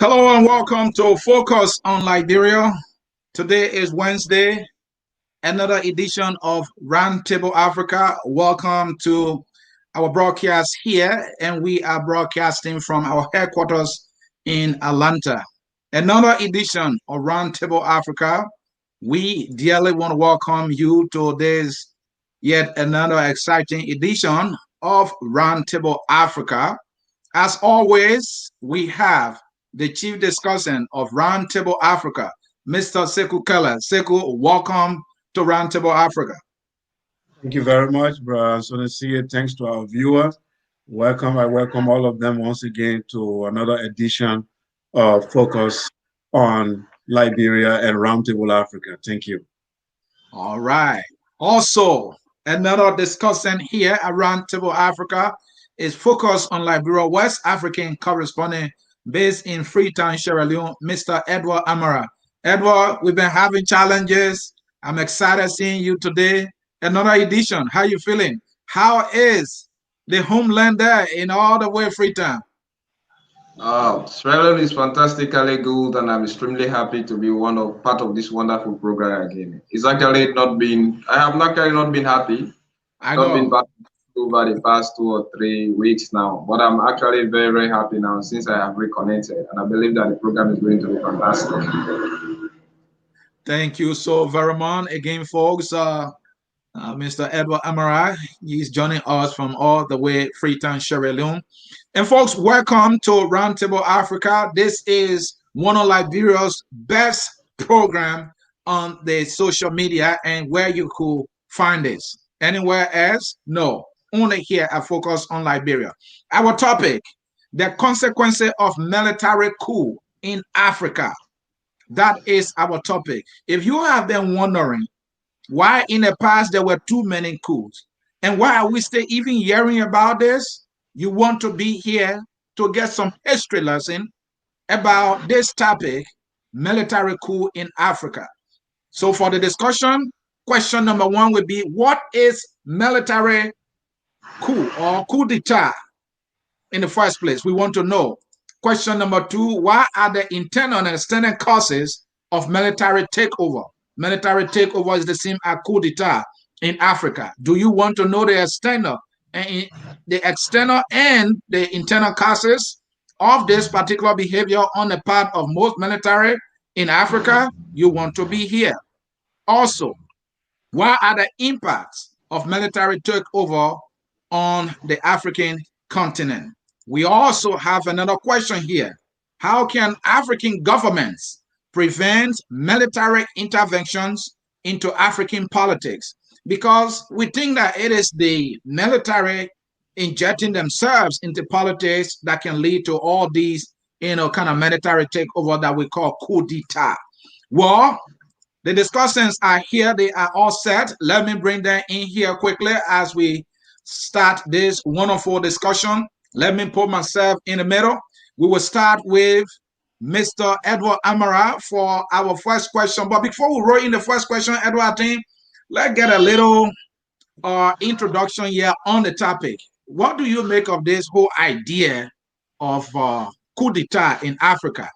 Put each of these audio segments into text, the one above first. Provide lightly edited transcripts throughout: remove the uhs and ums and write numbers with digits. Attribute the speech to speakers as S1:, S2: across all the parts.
S1: Hello and welcome to Focus on Liberia. Today is Wednesday, another edition of Roundtable Africa. Welcome to our broadcast here, and we are broadcasting from our headquarters in Atlanta. Another edition of Roundtable Africa. We dearly want to welcome you to this yet another exciting edition of Roundtable Africa. As always, we have the chief discussant of Roundtable Africa, Mr. Sekou Kelleh. Sekou, welcome to Roundtable Africa.
S2: Thank you very much, bro. So to see it. Thanks to our viewers. Welcome. I welcome all of them once again to another edition of Focus on Liberia and Roundtable Africa. Thank you.
S1: All right. Also, another discussant here at Roundtable Africa is Focus on Liberia West African correspondent based in Freetown, Sierra Leone, Mr. Edward Amara. Edward, we've been having challenges. I'm excited seeing you today. Another edition. How you feeling? How is the homeland there in all the way Freetown?
S3: Sierra Leone is fantastically good, and I'm extremely happy to be part of this wonderful program again. It's actually not been. I have actually not been happy.
S1: I know.
S3: Not been back over the past 2 or 3 weeks now, but I'm actually very, very happy now since I have reconnected, and I believe that the program is going to be fantastic.
S1: Thank you so very much again, folks. Mr. Edward Amara, he's joining us from all the way Freetown, Sierra Leone. And folks, welcome to Roundtable Africa. This is one of Liberia's best program on the social media, and where you could find this. Anywhere else? No, only here at Focus on Liberia. Our topic, the consequences of military coup in Africa. That is our topic. If you have been wondering why in the past there were too many coups, and why are we still even hearing about this, you want to be here to get some history lesson about this topic, military coup in Africa. So for the discussion, question number one would be, what is military coup or Codita in the first place? We want to know. Question number two, what are the internal and external causes of military takeover? Military takeover is the same as Codita in Africa. Do you want to know the external and the internal causes of this particular behavior on the part of most military in Africa? You want to be here. Also, what are the impacts of military takeover on the African continent? We also have another question here. How can African governments prevent military interventions into African politics? Because we think that it is the military injecting themselves into politics that can lead to all these, kind of military takeover that we call Codita. Well, the discussants are here. They are all set. Let me bring them in here quickly as we start this wonderful discussion. Let me put myself in the middle. We will start with Mr. Edward Amara for our first question. But before we roll in the first question, Edward, I think let's get a little introduction here on the topic. What do you make of this whole idea of coup d'etat in Africa?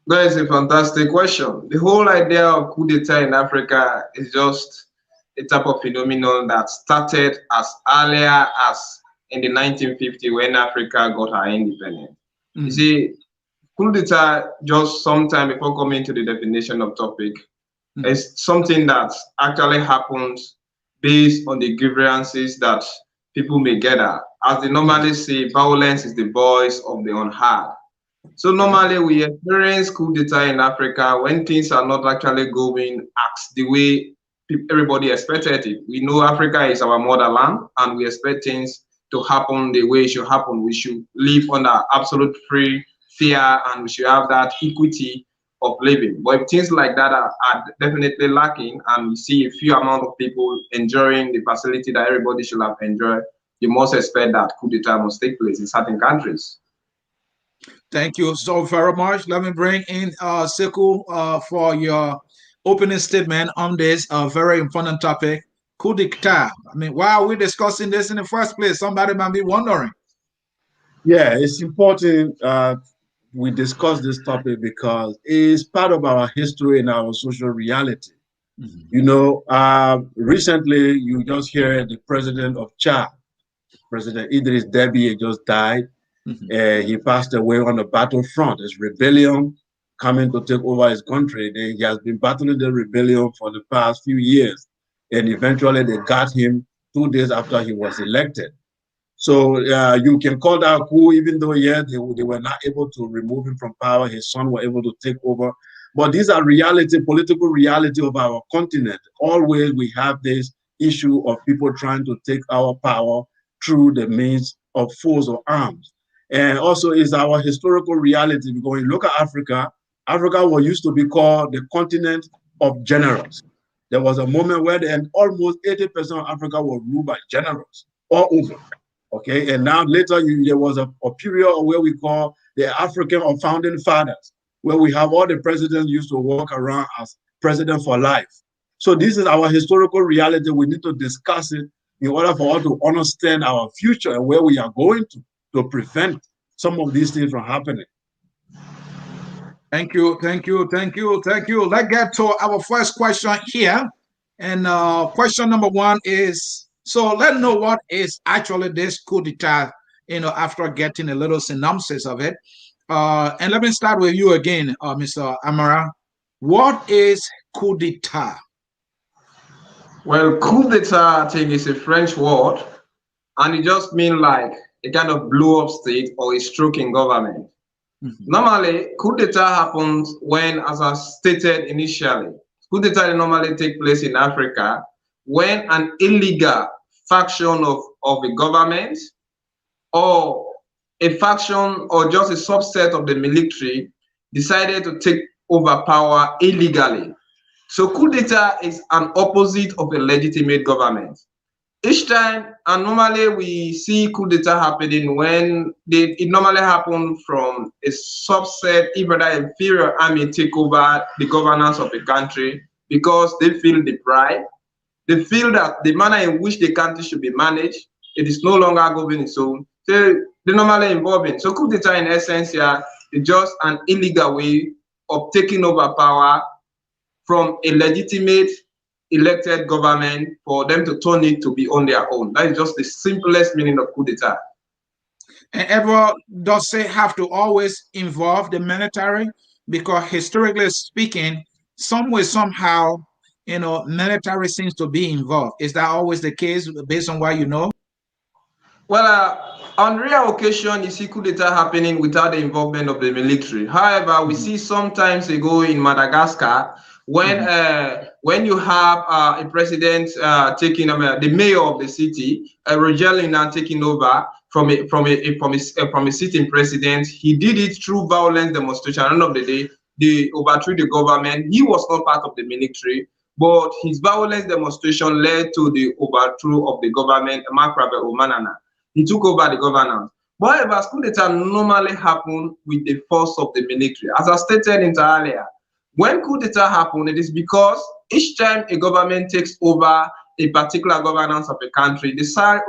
S3: That is a fantastic question. The whole idea of coup d'etat in Africa is just a type of phenomenon that started as earlier as in the 1950s when Africa got her independence. Mm-hmm. You see, coup d'etat, just sometime before coming to the definition of topic, mm-hmm. is something that actually happens based on the grievances that people may gather. As they normally say, violence is the voice of the unheard. So normally we experience coup d'etat in Africa when things are not actually going as the way everybody expected it. We know Africa is our motherland, and we expect things to happen the way it should happen. We should live under absolute free, fair, and we should have that equity of living. But if things like that are definitely lacking, and we see a few amount of people enjoying the facility that everybody should have enjoyed, you must expect that coup d'etat must take place in certain countries.
S1: Thank you so very much. Let me bring in Sekou for your opening statement on this very important topic, coup d'etat. I mean, why are we discussing this in the first place? Somebody might be wondering.
S2: Yeah, it's important we discuss this topic because it's part of our history and our social reality. You know, recently you just hear the president of Chad, President Idris Deby, just died. He passed away on the battlefront. His rebellion coming to take over his country. He has been battling the rebellion for the past few years, and eventually they got him 2 days after he was elected. So you can call that a coup, even though, yeah, they were not able to remove him from power. His son were able to take over. But these are reality, political reality of our continent. Always we have this issue of people trying to take our power through the means of force or arms. And also is our historical reality. Because when you look at Africa, Africa was used to be called the continent of generals. There was a moment where almost 80% of Africa was ruled by generals all over. Okay, and now later there was a period where we call the African or founding fathers, where we have all the presidents used to walk around as president for life. So this is our historical reality. We need to discuss it in order for us to understand our future and where we are going to prevent some of these things from happening.
S1: Thank you. Let's get to our first question here. And question number one is, so let's know what is actually this Codita, after getting a little synopsis of it. And let me start with you again, Mr. Amara. What is Codita?
S3: Well, Codita, I think, is a French word, and it just means like a kind of blow up state or a stroke in government. Normally, coup d'etat happens when, as I stated initially, coup d'etat normally take place in Africa when an illegal faction of a government or a faction or just a subset of the military decided to take over power illegally. So coup d'etat is an opposite of a legitimate government. Each time, and normally we see coup d'etat happening when it normally happens from a subset, even an inferior army take over the governance of a country because they feel deprived. They feel that the manner in which the country should be managed, it is no longer governing its own. So they normally involve in. So coup d'etat in essence here is just an illegal way of taking over power from a legitimate elected government for them to turn it to be on their own. That is just the simplest meaning of coup d'etat.
S1: And Edward, does it have to always involve the military? Because historically speaking, some way, somehow, military seems to be involved. Is that always the case based on what you know?
S3: Well, on rare occasion, you see coup d'etat happening without the involvement of the military. However, we see sometimes ago in Madagascar, when you have a president taking the mayor of the city, Rogelina taking over from a sitting president, he did it through violent demonstration. At the end of the day, they overthrew the government. He was not part of the military, but his violent demonstration led to the overthrow of the government. He took over the governance. However, coup d'etat normally happen with the force of the military. As I stated earlier, when coup d'etat happen, it is because each time a government takes over a particular governance of a country, they sign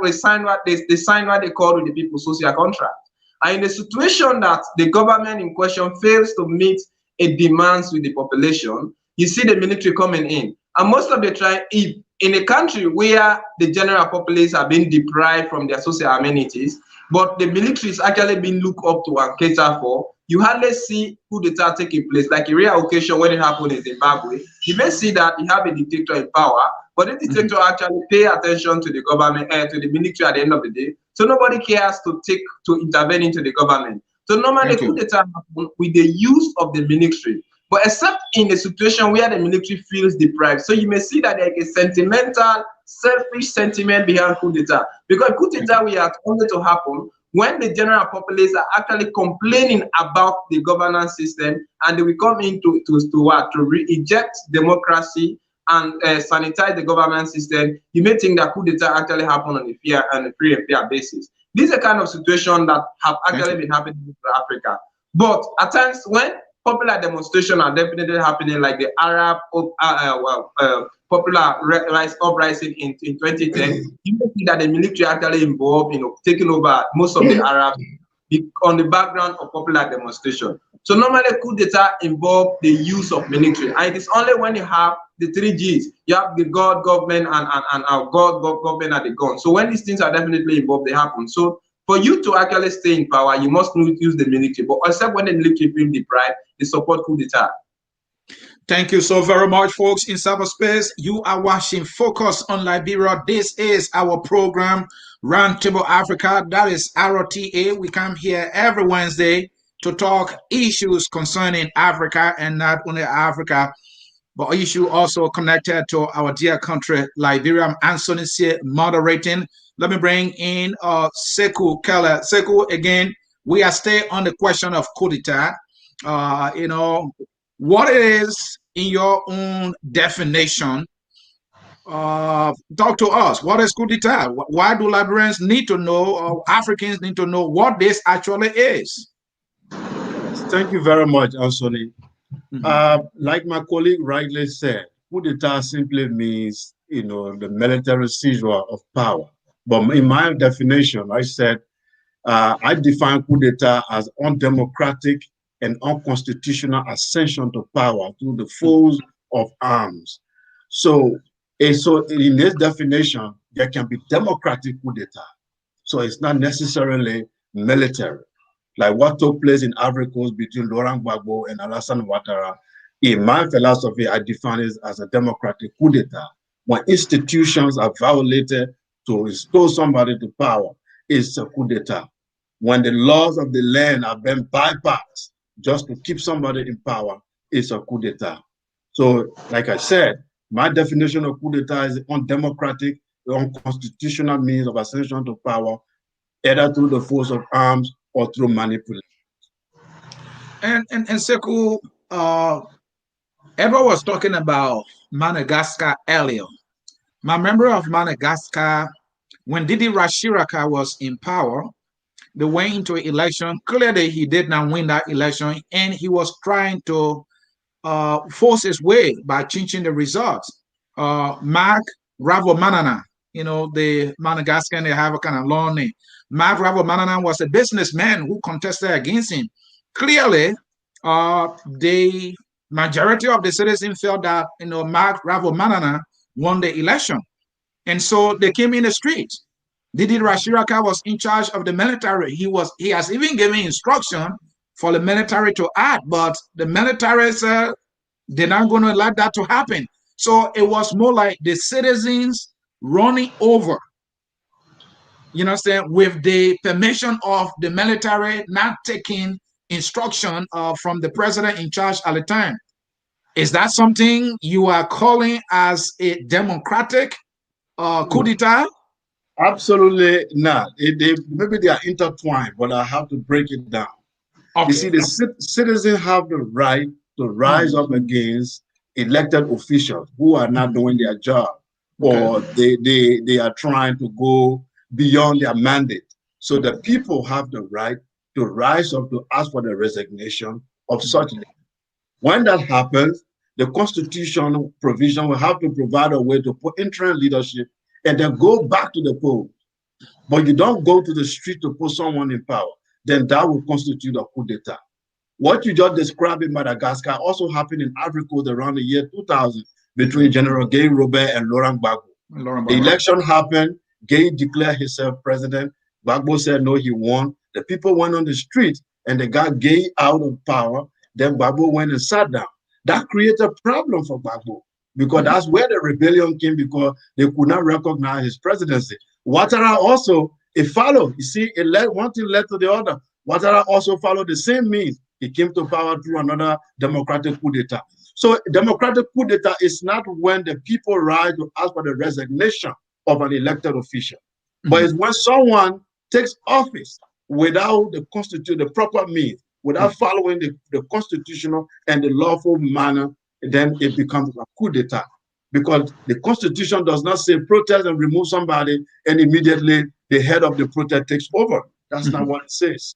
S3: what they call with the people social contract. And in the situation that the government in question fails to meet a demands with the population, you see the military coming in. And most of the time, if in a country where the general populace are being deprived from their social amenities, but the military is actually being looked up to and catered for, you hardly see coup d'etat taking place. Like a rare occasion when it happened in Zimbabwe, you may see that you have a dictator in power, but the dictator actually pay attention to the government, to the military at the end of the day. So nobody cares to intervene into the government. So normally coup d'etat happen with the use of the military, but except in a situation where the military feels deprived. So you may see that there is a sentimental, selfish sentiment behind coup d'etat. Because coup d'etat we are only to happen when the general populace are actually complaining about the governance system, and they will come in to reject democracy and sanitize the government system. You may think that coup d'etat actually happen on a free and fair basis. This is a kind of situation that have actually been happening in Africa. But at times when popular demonstrations are definitely happening, like the Arab popular uprising in 2010, you can see that the military actually involved, taking over most of the Arabs on the background of popular demonstration. So normally coup d'etat involve the use of military, and it is only when you have the 3 Gs, you have the God government and our God government and the gun. So when these things are definitely involved, they happen. So for you to actually stay in power, you must use the military. But except when the military bring the pride, they support coup d'etat.
S1: Thank you so very much, folks in cyberspace. You are watching Focus on Liberia. This is our program, Roundtable Africa. That is ROTA. We come here every Wednesday to talk issues concerning Africa, and not only Africa, but issue also connected to our dear country, Liberia. I'm Anthony C. moderating. Let me bring in Sekou Kelleh. Sekou, again, we are staying on the question of Codita. What it is in your own definition. Talk to us. What is Kudita? Why do Liberians need to know, or Africans need to know what this actually is?
S2: Thank you very much, Anthony. Like my colleague rightly said, coup d'etat simply means, the military seizure of power. But in my definition, I said, I define coup d'etat as undemocratic and unconstitutional ascension to power through the force of arms. So in this definition, there can be democratic coup d'etat. So it's not necessarily military. Like what took place in Ivory Coast between Laurent Gbagbo and Alassane Ouattara. In my philosophy, I define it as a democratic coup d'etat. When institutions are violated to restore somebody to power, it's a coup d'etat. When the laws of the land are being bypassed just to keep somebody in power, it's a coup d'etat. So, like I said, my definition of coup d'etat is undemocratic, unconstitutional means of ascension to power, either through the force of arms or through manipulation.
S1: And Sekou, Edward was talking about Madagascar earlier. My memory of Madagascar, when Didi Rashiraka was in power, they went into an election. Clearly, he did not win that election, and he was trying to force his way by changing the results. Mark Ravomanana, the Madagascan, they have a kind of long name. Mark Ravomanana was a businessman who contested against him. Clearly, the majority of the citizens felt that Mark Ravomanana won the election, and so they came in the streets. Didi Rashiraka was in charge of the military. He has even given instruction for the military to act, but the military said they're not going to let that to happen. So it was more like the citizens running over, with the permission of the military, not taking instruction from the president in charge at the time. Is that something you are calling as a democratic coup d'etat?
S2: Absolutely not. Maybe they are intertwined, but I have to break it down. Okay. You see, the citizens have the right to rise up against elected officials who are not doing their job, or they are trying to go beyond their mandate. So the people have the right to rise up to ask for the resignation of such leaders. When that happens, the constitutional provision will have to provide a way to put interim leadership and then go back to the polls. But you don't go to the street to put someone in power, then that will constitute a coup d'etat. What you just described in Madagascar also happened in Ivory Coast around the year 2000 between General Gay Robert and Laurent Gbagbo. The election happened. Gay declared himself president. Gbagbo said no, he won. The people went on the street and they got Gay out of power. Then Gbagbo went and sat down. That created a problem for Gbagbo, because that's where the rebellion came, because they could not recognize his presidency. Ouattara also, it followed. You see, one thing led to the other. Ouattara also followed the same means. He came to power through another democratic coup d'etat. So democratic coup d'etat is not when the people rise to ask for the resignation of an elected official, but it's when someone takes office without the proper means, without following the constitutional and the lawful manner, then it becomes a coup d'etat. Because the constitution does not say protest and remove somebody and immediately the head of the protest takes over. That's not what it says.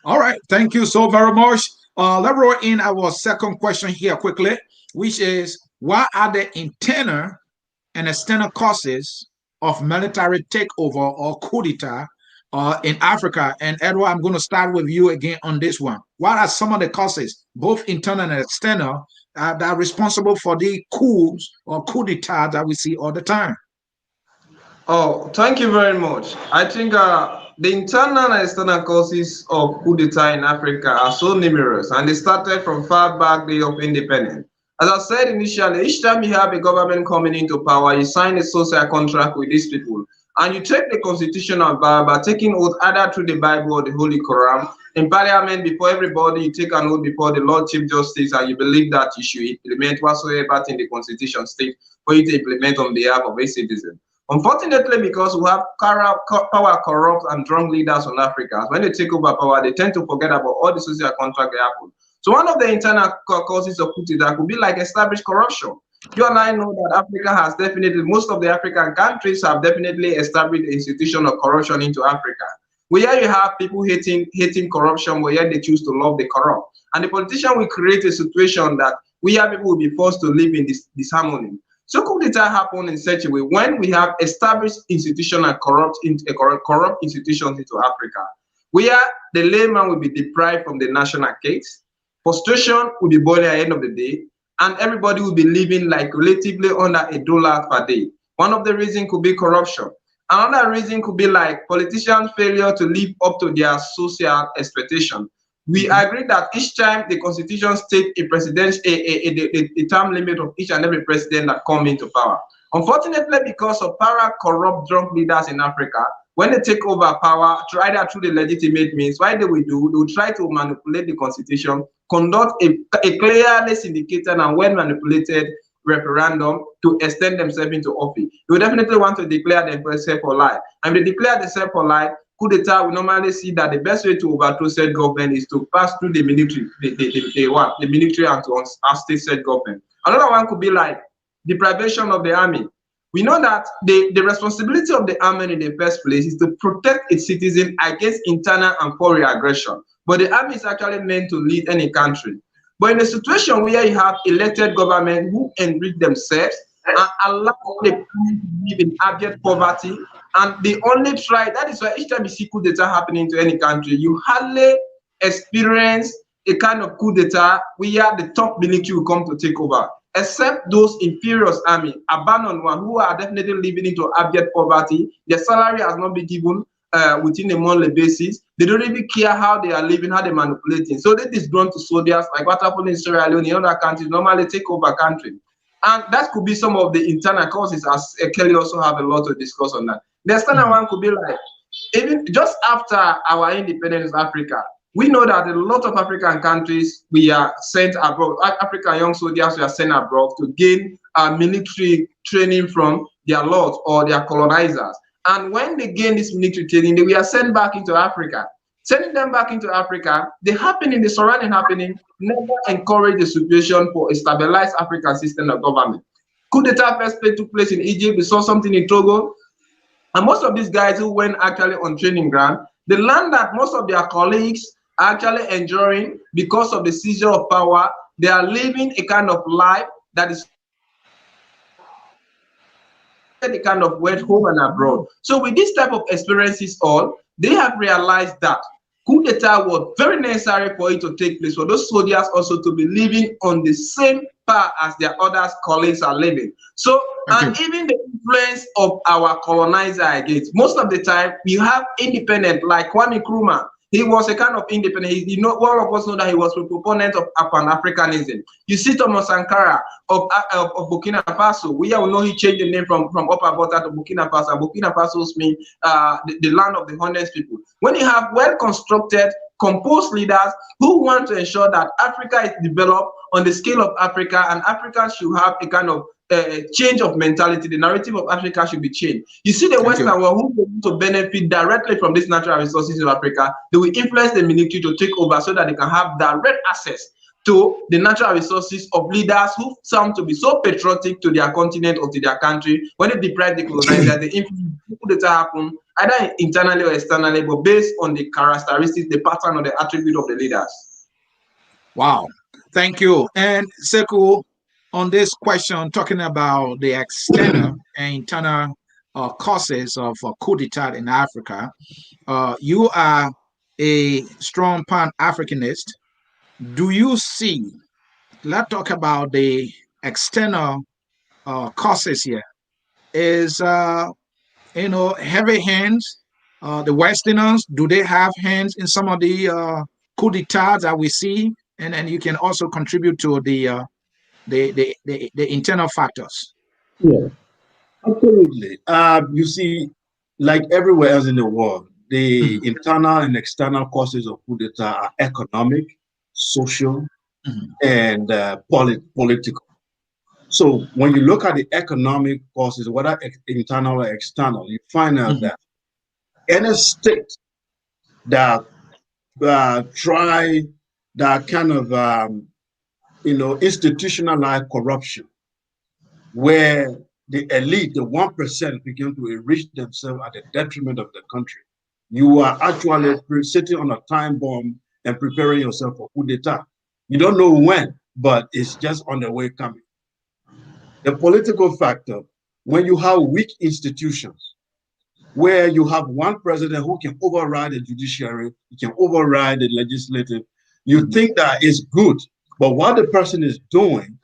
S1: All right, thank you so very much. Let's roll in our second question here quickly, which is, what are the internal and external causes of military takeover or coup d'etat in Africa. And Edward, I'm going to start with you again on this one. What are some of the causes, both internal and external, that are responsible for the coups or coup d'etat that we see all the time?
S3: Oh, thank you very much. I think the internal and external causes of coup d'etat in Africa are so numerous, and they started from far back day of independence. As I said initially, each time you have a government coming into power, you sign a social contract with these people, and you take the constitution of power by taking oath either through the Bible or the Holy Quran. In Parliament, before everybody, you take an oath before the Lord Chief Justice, and you believe that you should implement whatsoever thing the Constitution states for you to implement on behalf of a citizen. Unfortunately, because we have power corrupt and drunk leaders in Africa, when they take over power, they tend to forget about all the social contract they happen. So one of the internal causes of coup that could be like established corruption. You and I know that Africa has definitely, most of the African countries have definitely established the institution of corruption into Africa. Where you have people hating corruption, where they choose to love the corrupt. And the politician will create a situation that we have people will be forced to live in this disharmony. So coup d'etat happen in such a way when we have established institutional corrupt institutions into Africa, where the layman will be deprived from the national case, frustration will be boiling at the end of the day, and everybody will be living like relatively under $1 per day. One of the reasons could be corruption. Another reason could be like politicians' failure to live up to their social expectation. We agree that each time the constitution states a term limit of each and every president that come into power. Unfortunately, because of power corrupt drunk leaders in Africa, when they take over power, either through the legitimate means, what they will try to manipulate the constitution, conduct a clearly syndicated and well manipulated referendum to extend themselves into office. They will definitely want to declare themselves for life. And if they declare themselves for life, coup d'etat, we normally see that the best way to overthrow said government is to pass through the military, the military and to state said government. Another one could be like deprivation of the army. We know that the responsibility of the army in the first place is to protect its citizens against internal and foreign aggression. But the army is actually meant to lead any country. But in a situation where you have elected government who enrich themselves and allow the people to live in abject poverty, and they only try, that is why each time you see coup d'etat happening to any country, you hardly experience a kind of coup d'etat where the top military will come to take over, except those inferior army, abandoned one, who are definitely living into abject poverty. Their salary has not been given within a monthly basis. They don't even care how they are living, how they're manipulating. So that is drawn to soldiers, like what happened in Sierra Leone, in other countries, normally take over country. And that could be some of the internal causes, as Kelleh also have a lot to discuss on that. The external one could be like, even just after our independence in Africa, we know that a lot of African countries, we are sent abroad, African young soldiers were sent abroad to gain military training from their lords or their colonizers. And when they gain this military training, they were sent back into Africa. Sending them back into Africa, the happening, the surrounding happening, never encourage the situation for a stabilized African system of government. Coup d'etat first took place in Egypt. We saw something in Togo. And most of these guys who went actually on training ground, they learned that most of their colleagues are actually enjoying, because of the seizure of power, they are living a kind of life that is the kind of wealth home and abroad. So with this type of experiences all, they have realized that coup d'etat was very necessary for it to take place, for those soldiers also to be living on the same par as their other colleagues are living. So, and even the influence of our colonizer against, most of the time, you have independent, like Kwame Nkrumah. He was a kind of independent. All of us know that he was a proponent of Pan-Africanism. You see Thomas Sankara of Burkina Faso. We all know he changed the name from Upper Volta to Burkina Faso. Burkina Faso means the land of the honest people. When you have well-constructed, composed leaders who want to ensure that Africa is developed on the scale of Africa, and Africa should have a kind of change of mentality, the narrative of Africa should be changed. You see the Western world who want to benefit directly from these natural resources of Africa, they will influence the military to take over so that they can have direct access to the natural resources of leaders who sound to be so patriotic to their continent or to their country. When they deprive the colonizer, the influence that happen either internally or externally, but based on the characteristics, the pattern or the attribute of the leaders.
S1: Wow, thank you. And Sekou, on this question, talking about the external and internal causes of Kudita in Africa. You are a strong Pan-Africanist. Do you see? Let's talk about the external causes here. Is heavy hands? The Westerners, do they have hands in some of the coup d'etats that we see? And then you can also contribute to the internal factors.
S2: Yeah, absolutely. You see, like everywhere else in the world, the
S1: Mhm,
S2: internal and external causes of coup d'etat are economic, social,
S1: mhm,
S2: and political. So when you look at the economic causes, whether internal or external, you find out
S1: mhm,
S2: that any state that try that kind of institutionalized corruption, where the elite, the 1%, begin to enrich themselves at the detriment of the country. You are actually sitting on a time bomb and preparing yourself for coup d'etat. You don't know when, but it's just on the way coming. The political factor, when you have weak institutions, where you have one president who can override the judiciary, he can override the legislative, you
S1: mhm.
S2: think that is good. But what the person is doing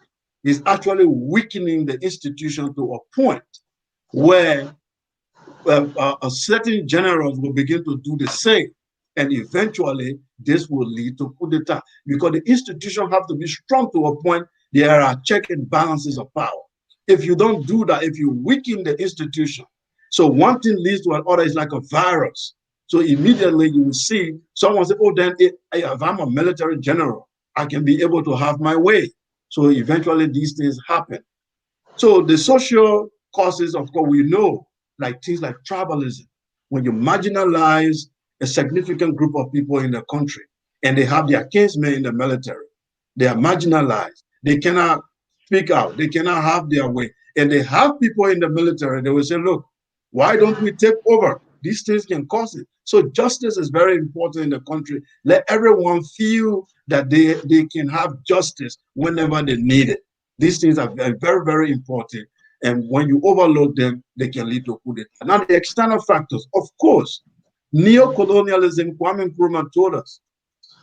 S2: is actually weakening the institution to a point where a certain generals will begin to do the same. And eventually, this will lead to coup d'etat because the institution have to be strong to a point. There are check and balances of power. If you don't do that, if you weaken the institution, so one thing leads to another is like a virus. So immediately you will see someone say, "Oh, then if I'm a military general, I can be able to have my way." So eventually these things happen. So the social causes, of course, we know, like things like tribalism. When you marginalize a significant group of people in the country and they have their kinsmen in the military, they are marginalized. They cannot speak out. They cannot have their way. And they have people in the military, they will say, look, why don't we take over? These things can cause it. So justice is very important in the country. Let everyone feel that they can have justice whenever they need it. These things are very, very, very important. And when you overload them, they can lead to coup d'etat. Now, the external factors, of course, neo-colonialism, Kwame Nkrumah told us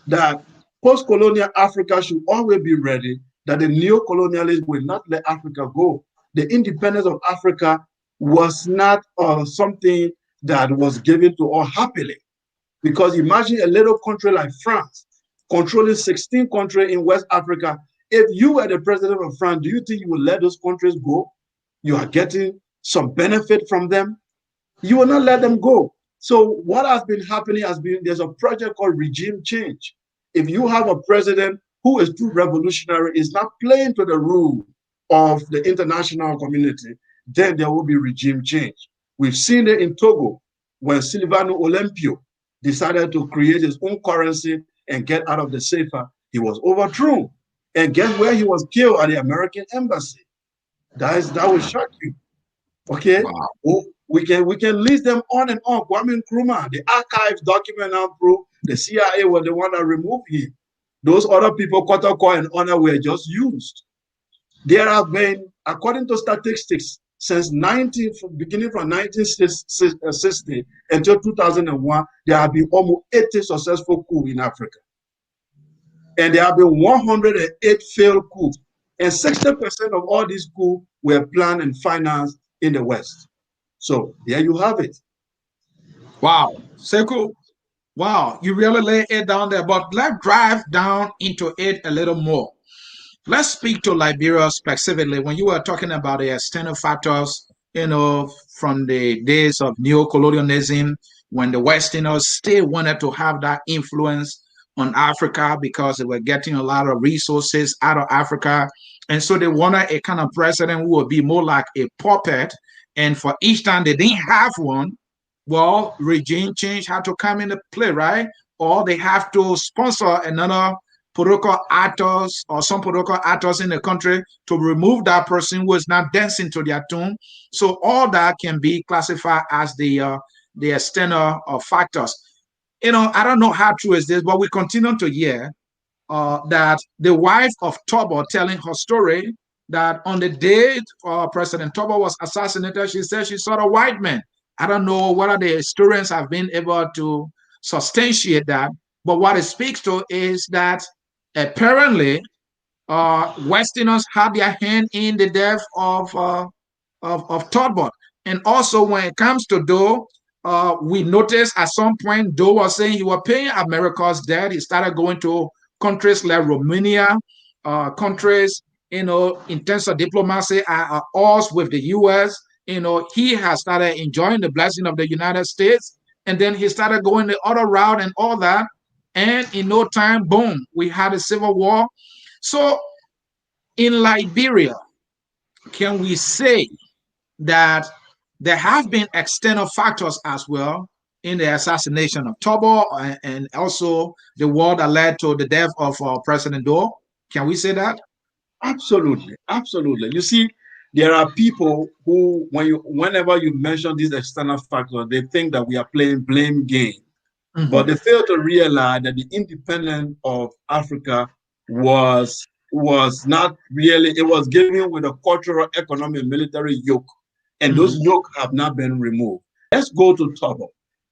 S2: that post-colonial Africa should always be ready, that the neo-colonialists will not let Africa go. The independence of Africa was not something that was given to all happily. Because imagine a little country like France controlling 16 countries in West Africa. If you were the president of France, do you think you would let those countries go? You are getting some benefit from them. You will not let them go. So what has been happening has been there's a project called regime change. If you have a president who is too revolutionary, is not playing to the rule of the international community, then there will be regime change. We've seen it in Togo when Silvano Olympio decided to create his own currency and get out of the CFA. He was overthrown. And guess where he was killed? At the American embassy. That will shock you. Okay,
S1: Wow.
S2: oh, we can list them on and on. Kwame Nkrumah, the archives document now prove the CIA were the one that removed him. Those other people, Kotoko and Honor, were just used. There have been, according to statistics, since beginning from 1960 until 2001, there have been almost 80 successful coups in Africa. And there have been 108 failed coups. And 60% of all these coups were planned and financed in the West. So there you have it.
S1: Wow. Sekou, wow, you really lay it down there. But let's drive down into it a little more. Let's speak to Liberia specifically. When you were talking about the external factors, from the days of neo-colonialism, when the Westerners still wanted to have that influence on Africa because they were getting a lot of resources out of Africa. And so they wanted a kind of president who would be more like a puppet. And for each time they didn't have one, well, regime change had to come into play, right? Or they have to sponsor another political actors or some political actors in the country to remove that person who is not dancing to their tune. So all that can be classified as the external factors. I don't know how true is this, but we continue to hear that the wife of Tobo telling her story that on the day President Tobo was assassinated, she said she saw a white man. I don't know whether the historians have been able to substantiate that, but what it speaks to is that apparently Westerners had their hand in the death of Talbot. And also, when it comes to Doe, we noticed at some point Doe was saying he was paying America's debt. He started going to countries like Romania, countries, in terms of diplomacy, are odds with the U.S. He has started enjoying the blessing of the United States, and then he started going the other route and all that. And in no time, boom, we had a civil war. So in Liberia, can we say that there have been external factors as well in the assassination of Tobo and also the war that led to the death of President Doe? Can we say that?
S2: Absolutely, absolutely. You see, there are people who, whenever you mention these external factors, they think that we are playing blame game. Mm-hmm. But they fail to realize that the independence of Africa was not really, it was given with a cultural, economic, military yoke. And those yoke have not been removed. Let's go to Tobo.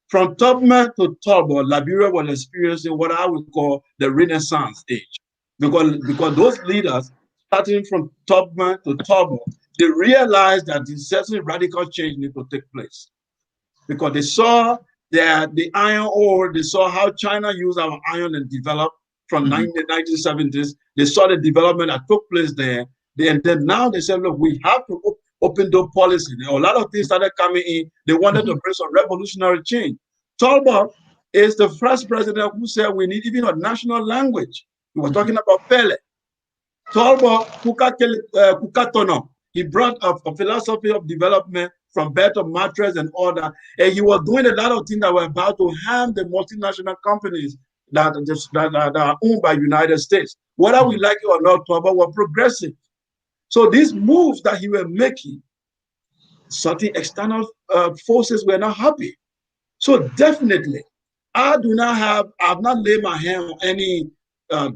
S2: From Tubman to Tobo, Liberia was experiencing what I would call the Renaissance age. Because those leaders, starting from Tubman to Tobo, they realized that this certain radical change needed to take place. Because they saw that the iron ore, they saw how China used our iron and developed from the 1970s. They saw the development that took place there. And then now they said, look, we have to open door policy. A lot of things started coming in. They wanted to bring some revolutionary change. Talbot is the first president who said we need even a national language. He was talking about Kelleh. Talbot, Kukatono, he brought a philosophy of development from bed of mattress and all that. And he was doing a lot of things that were about to harm the multinational companies that are owned by United States. Whether we like it or not, Talbot was progressive. So these moves that he was making, certain external forces were not happy. So definitely, I have not laid my hand on any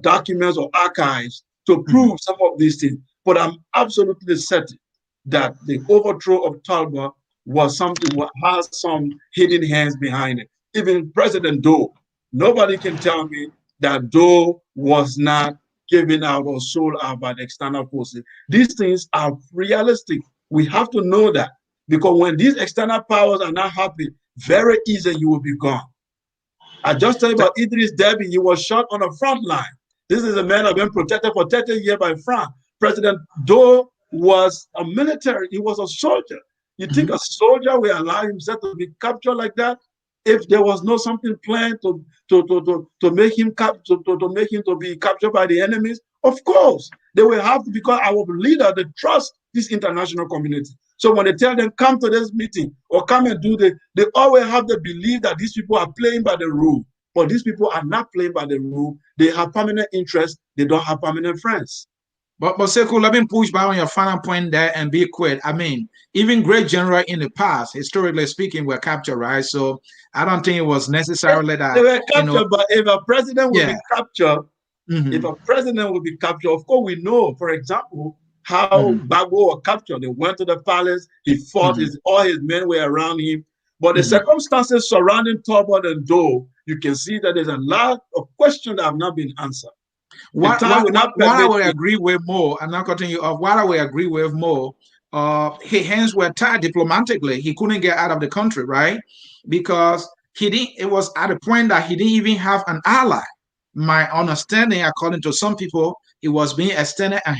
S2: documents or archives to prove some of these things, but I'm absolutely certain that the overthrow of Talbot was something that has some hidden hands behind it. Even President Doe, nobody can tell me that Doe was not given out or sold out by the external forces. These things are realistic. We have to know that, because when these external powers are not happy, very easy you will be gone. I just tell you about Idris Deby. He was shot on the front line. This is a man who has been protected for 30 years by France. President Doe was a military. He was a soldier. You think a soldier will allow himself to be captured like that if there was no something planned to make him to be captured by the enemies? Of course, they will have to, because our leader, they trust this international community. So when they tell them come to this meeting or come and do this, they always have the belief that these people are playing by the rule. But these people are not playing by the rule. They have permanent interests. They don't have permanent friends.
S1: But Sekou, let me push back on your final point there and be quick. I mean, even great generals in the past, historically speaking, were captured, right? So I don't think it was necessarily that
S2: they were captured. But if a president will be captured, if a president will be captured, of course we know, for example, how Bagbo was captured. They went to the palace. He fought. All his men were around him. But the circumstances surrounding Talbot and Doe, you can see that there's a lot of questions that have not been answered.
S1: What I would agree with more, I'm not cutting you off. What I would agree with more, his hands were tied diplomatically. He couldn't get out of the country, right? Because it was at a point that he didn't even have an ally. My understanding, according to some people, he was being extended a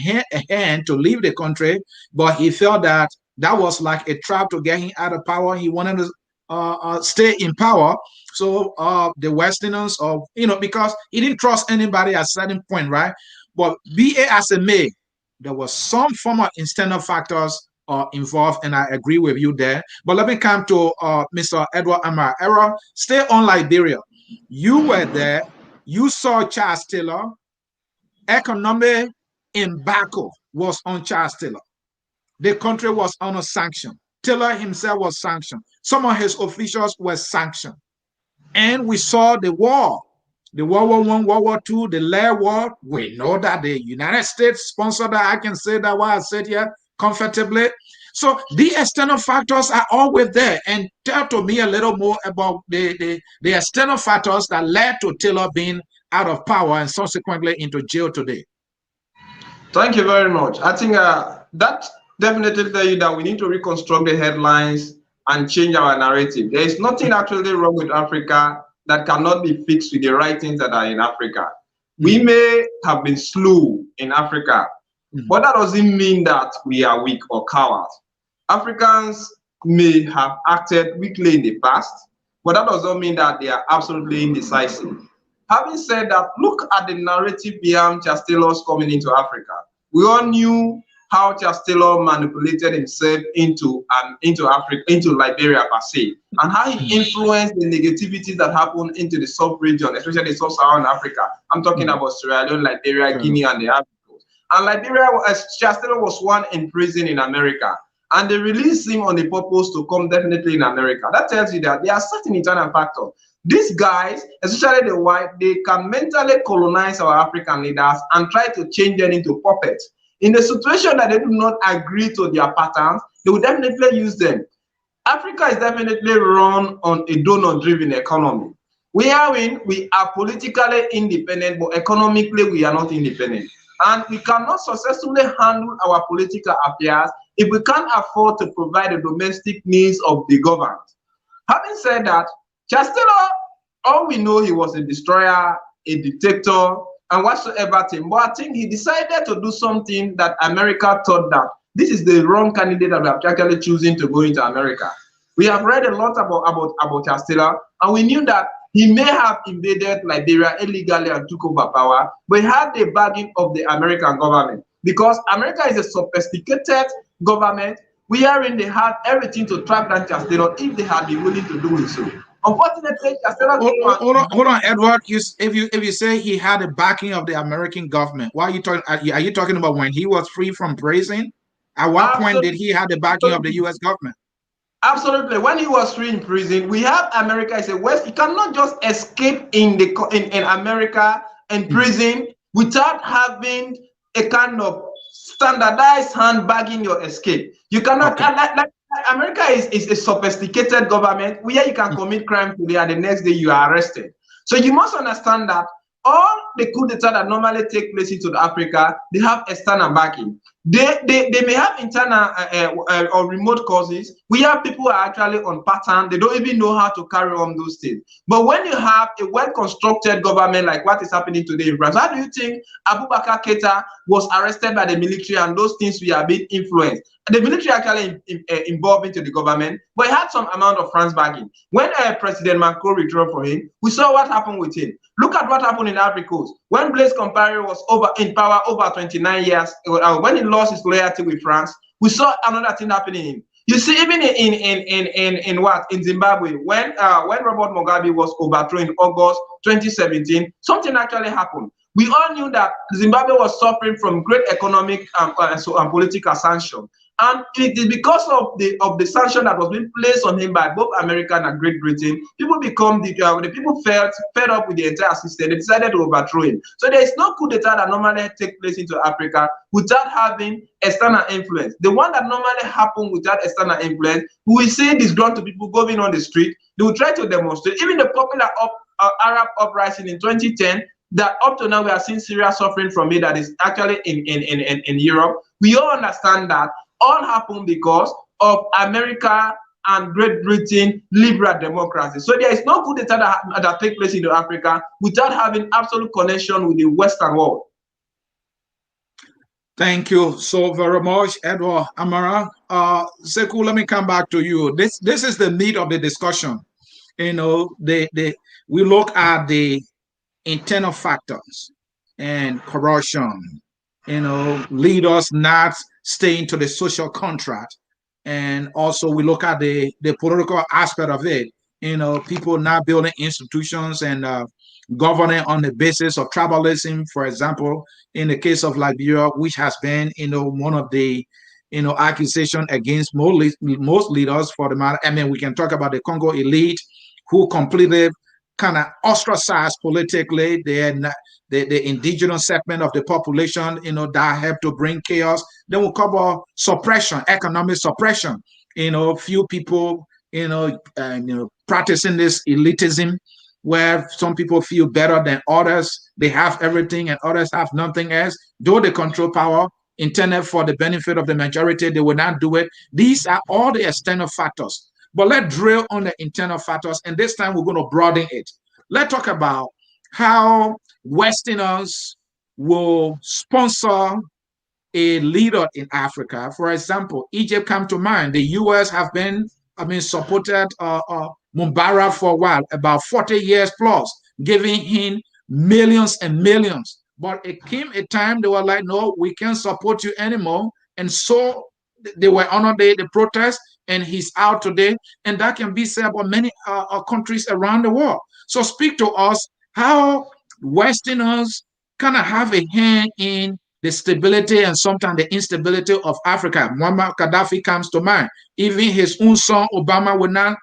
S1: hand to leave the country, but he felt that was like a trap to get him out of power. He wanted to stay in power. So the Westerners, because he didn't trust anybody at a certain point, right? But be it as it may, there was some form of external factors involved, and I agree with you there. But let me come to Mr. Edward Amara. Stay on Liberia. You were there. You saw Charles Taylor. Economic embargo was on Charles Taylor. The country was under sanction. Taylor himself was sanctioned. Some of his officials were sanctioned. And we saw the war The World War I, World War II, the Lair War, we know that the United States sponsored that. I can say that while I sit here comfortably. So the external factors are always there. And tell to me a little more about the external factors that led to Taylor being out of power and subsequently into jail today.
S3: Thank you very much. I think that definitely tell you that we need to reconstruct the headlines and change our narrative. There is nothing actually wrong with Africa that cannot be fixed with the right things that are in Africa. We may have been slow in Africa, but that doesn't mean that we are weak or cowards. Africans may have acted weakly in the past, but that doesn't mean that they are absolutely indecisive. Having said that, look at the narrative behind Charles Taylor's coming into Africa. We all knew how Charles Taylor manipulated himself into Africa, into Liberia per se, and how he influenced the negativities that happened into the sub-region, especially sub-Saharan Africa. I'm talking about Sierra Leone, Liberia, Guinea, and the Ivory Coast. And Liberia, Charles Taylor was one in prison in America, and they released him on the purpose to come definitely in America. That tells you that there are certain internal factors. These guys, especially the white, they can mentally colonize our African leaders and try to change them into puppets. In the situation that they do not agree to their patterns, they will definitely use them. Africa is definitely run on a donor-driven economy. We are politically independent, but economically we are not independent. And we cannot successfully handle our political affairs if we can't afford to provide the domestic needs of the government. Having said that, Charles Taylor, all we know, he was a destroyer, a dictator, and whatsoever thing. But I think he decided to do something that America thought that this is the wrong candidate that we are actually choosing to go into America. We have read a lot about Charles Taylor, and we knew that he may have invaded Liberia illegally and took over power, but he had the backing of the American government, because America is a sophisticated government. We are in, they had everything to track down Charles Taylor if they had been willing to do so. Unfortunately,
S1: hold on, Edward. If you say he had the backing of the American government, why are you talking? Are you talking about when he was free from prison? At what point did he have the backing of the U.S. government?
S3: Absolutely. When he was free in prison, we have America as a West. You cannot just escape in America and prison without having a kind of standardized hand bagging your escape. You cannot. Okay. America is a sophisticated government where you can commit crime today and the next day you are arrested. So you must understand that all the coup d'etat that normally take place into Africa, they have external backing. They may have internal or remote causes. We have people who are actually on pattern. They don't even know how to carry on those things. But when you have a well-constructed government like what is happening today in France, how do you think Abubakar Keita was arrested by the military and those things we are being influenced? The military actually involved into the government, but he had some amount of France backing. When President Macron withdrew from him, we saw what happened with him. Look at what happened in Ivory Coast. When Blaise Compaoré was in power over 29 years, when he lost his loyalty with France, we saw another thing happening. You see, even in Zimbabwe, when Robert Mugabe was overthrown in August 2017, something actually happened. We all knew that Zimbabwe was suffering from great economic and political sanctions. And it is because of the sanction that was being placed on him by both America and Great Britain, people people fed up with the entire system. They decided to overthrow him. So there is no coup d'etat that normally take place into Africa without having external influence. The one that normally happens without external influence, we will see disgruntled people going on the street. They will try to demonstrate. Even the popular Arab uprising in 2010, that up to now we are seeing Syria suffering from it, that is actually in Europe. We all understand that all happened because of America and Great Britain liberal democracy. So there is no coup d'etat that take place in Africa without having absolute connection with the Western world.
S1: Thank you so very much, Edward Amara. Sekou, let me come back to you. This is the meat of the discussion. You know, we look at the internal factors and corruption, you know, leaders not staying to the social contract. And also we look at the political aspect of it, you know, people not building institutions and governing on the basis of tribalism, for example, in the case of Liberia, which has been, you know, one of the, you know, accusation against most leaders for the matter. I mean, we can talk about the Congo elite who completely kind of ostracized politically. They are not, the indigenous segment of the population, that helped to bring chaos. Then we cover suppression, economic suppression. Few people, practicing this elitism, where some people feel better than others. They have everything and others have nothing else. Though they control power intended for the benefit of the majority, they will not do it. These are all the external factors. But let's drill on the internal factors, and this time we're going to broaden it. Let's talk about how Westerners will sponsor a leader in Africa. For example, Egypt come to mind. The U.S. have been, supported Mubarak for a while, about 40 years plus, giving him millions and millions. But it came a time they were like, no, we can't support you anymore. And so they were on the protest, and he's out today. And that can be said about many countries around the world. So speak to us how Westerners kind of have a hand in the stability and sometimes the instability of Africa. Muammar Gaddafi comes to mind. Even his own son, Obama, would not,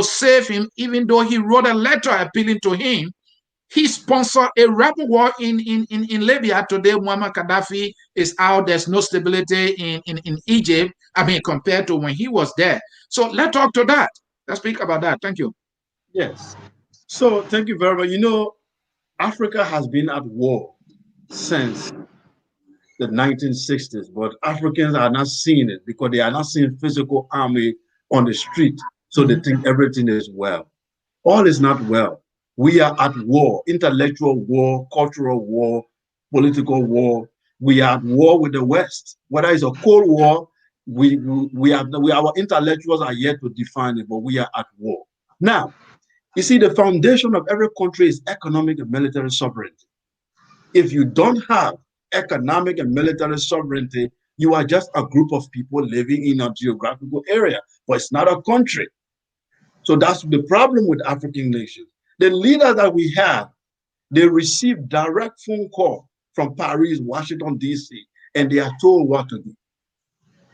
S1: save him, even though he wrote a letter appealing to him. He sponsored a rebel war in Libya. Today, Muammar Gaddafi is out. There's no stability in Egypt, compared to when he was there. So let's talk to that. Let's speak about that. Thank you.
S2: Yes. So thank you very much. Africa has been at war since the 1960s, but Africans are not seeing it because they are not seeing physical army on the street. So they think everything is well. All is not well. We are at war, intellectual war, cultural war, political war. We are at war with the West. Whether it's a Cold War, our intellectuals are yet to define it, but we are at war. Now, you see, the foundation of every country is economic and military sovereignty. If you don't have economic and military sovereignty, you are just a group of people living in a geographical area, but it's not a country. So that's the problem with African nations. The leaders that we have, they receive direct phone call from Paris, Washington, D.C., and they are told what to do.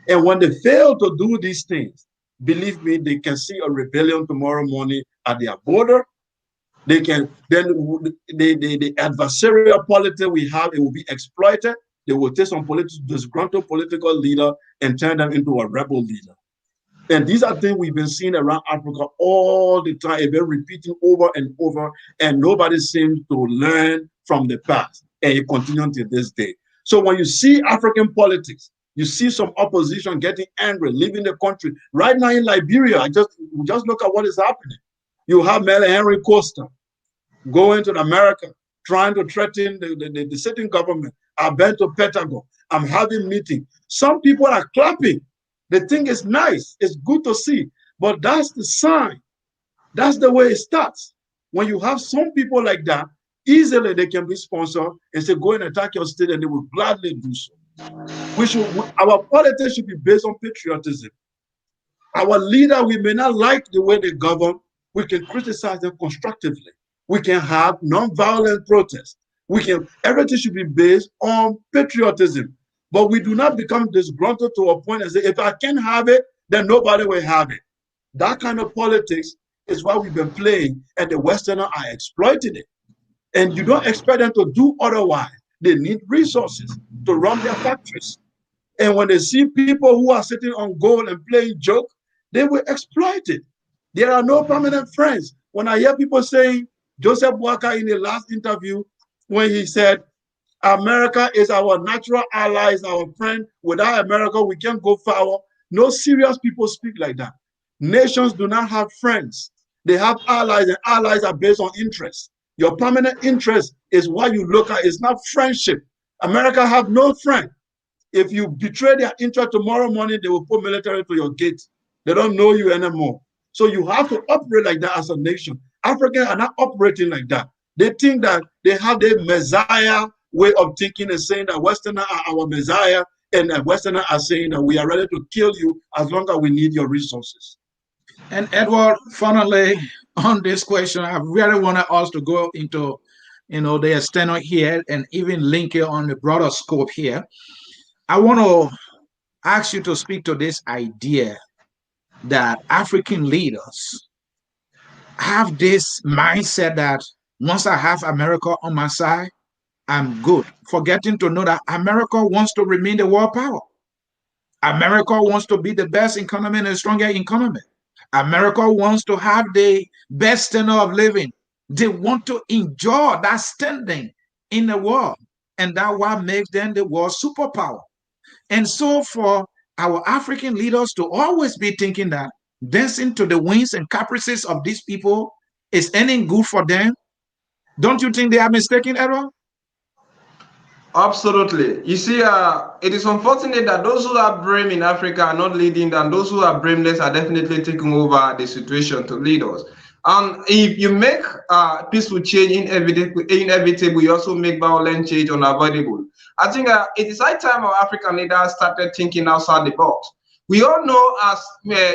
S2: And when they fail to do these things, believe me, they can see a rebellion tomorrow morning at their border. They can, then the adversarial politics we have, it will be exploited. They will take some disgruntled political leader and turn them into a rebel leader. And these are things we've been seeing around Africa all the time. They've been repeating over and over, and nobody seems to learn from the past. And it continues to this day. So when you see African politics, you see some opposition getting angry, leaving the country. Right now in Liberia, just look at what is happening. You have Mele Henry Costa going to America, trying to threaten the sitting government. I've been to Pentagon. I'm having meetings. Some people are clapping. They think it's nice. It's good to see. But that's the sign. That's the way it starts. When you have some people like that, easily they can be sponsored and say, go and attack your state, and they will gladly do so. Our politics should be based on patriotism. Our leader, we may not like the way they govern. We can criticize them constructively. We can have non-violent protests. Everything should be based on patriotism. But we do not become disgruntled to a point and say, if I can't have it, then nobody will have it. That kind of politics is what we've been playing, and the Westerners are exploiting it. And you don't expect them to do otherwise. They need resources to run their factories. And when they see people who are sitting on gold and playing joke, they will exploit it. There are no permanent friends. When I hear people saying, Joseph Walker in the last interview, when he said, America is our natural ally, is our friend. Without America, we can't go far. No serious people speak like that. Nations do not have friends. They have allies, and allies are based on interest. Your permanent interest is what you look at. It's not friendship. America have no friend. If you betray their interest tomorrow morning, they will put military to your gate. They don't know you anymore. So you have to operate like that as a nation. Africans are not operating like that. They think that they have their Messiah way of thinking and saying that Westerners are our Messiah, and that Westerners are saying that we are ready to kill you as long as we need your resources.
S1: And Edward, finally, on this question, I really wanted us to go into, the external here and even link it on the broader scope here. I want to ask you to speak to this idea that African leaders have this mindset that once I have America on my side, I'm good, forgetting to know that America wants to remain the world power. America wants to be the best economy and a stronger economy. America wants to have the best standard of living. They want to enjoy that standing in the world. And that's what makes them the world superpower. And so for our African leaders to always be thinking that dancing to the whims and caprices of these people is any good for them, don't you think they are mistaken, Errol?
S3: Absolutely. You see, it is unfortunate that those who are brave in Africa are not leading, and those who are brainless are definitely taking over the situation to lead us. And if you make peaceful change inevitable, you also make violent change unavoidable. I think it is high time our African leaders started thinking outside the box. We all know, as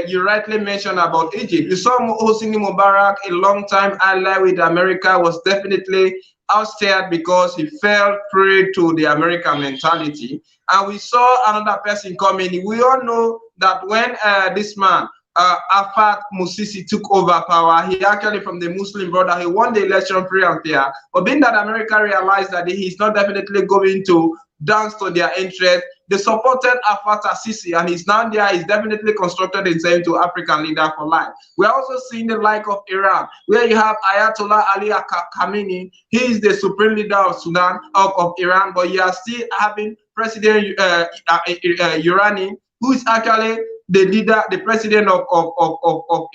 S3: you rightly mentioned about Egypt, you saw Hosni Mubarak, a long-time ally with America, was definitely ousted because he fell prey to the American mentality. And we saw another person coming. We all know that when this man, Afat Musisi, took over power, he actually, from the Muslim brother, he won the election free and fair. But being that America realized that he's not definitely going to dance to their interest, they supported Afat Sisi, and he's now there. He's definitely constructed himself into African leader for life. We're also seeing the like of Iran, where you have Ayatollah Ali Khamenei. He is the supreme leader of Sudan, of Iran, but you are still having President Irani, who is actually the leader, the president of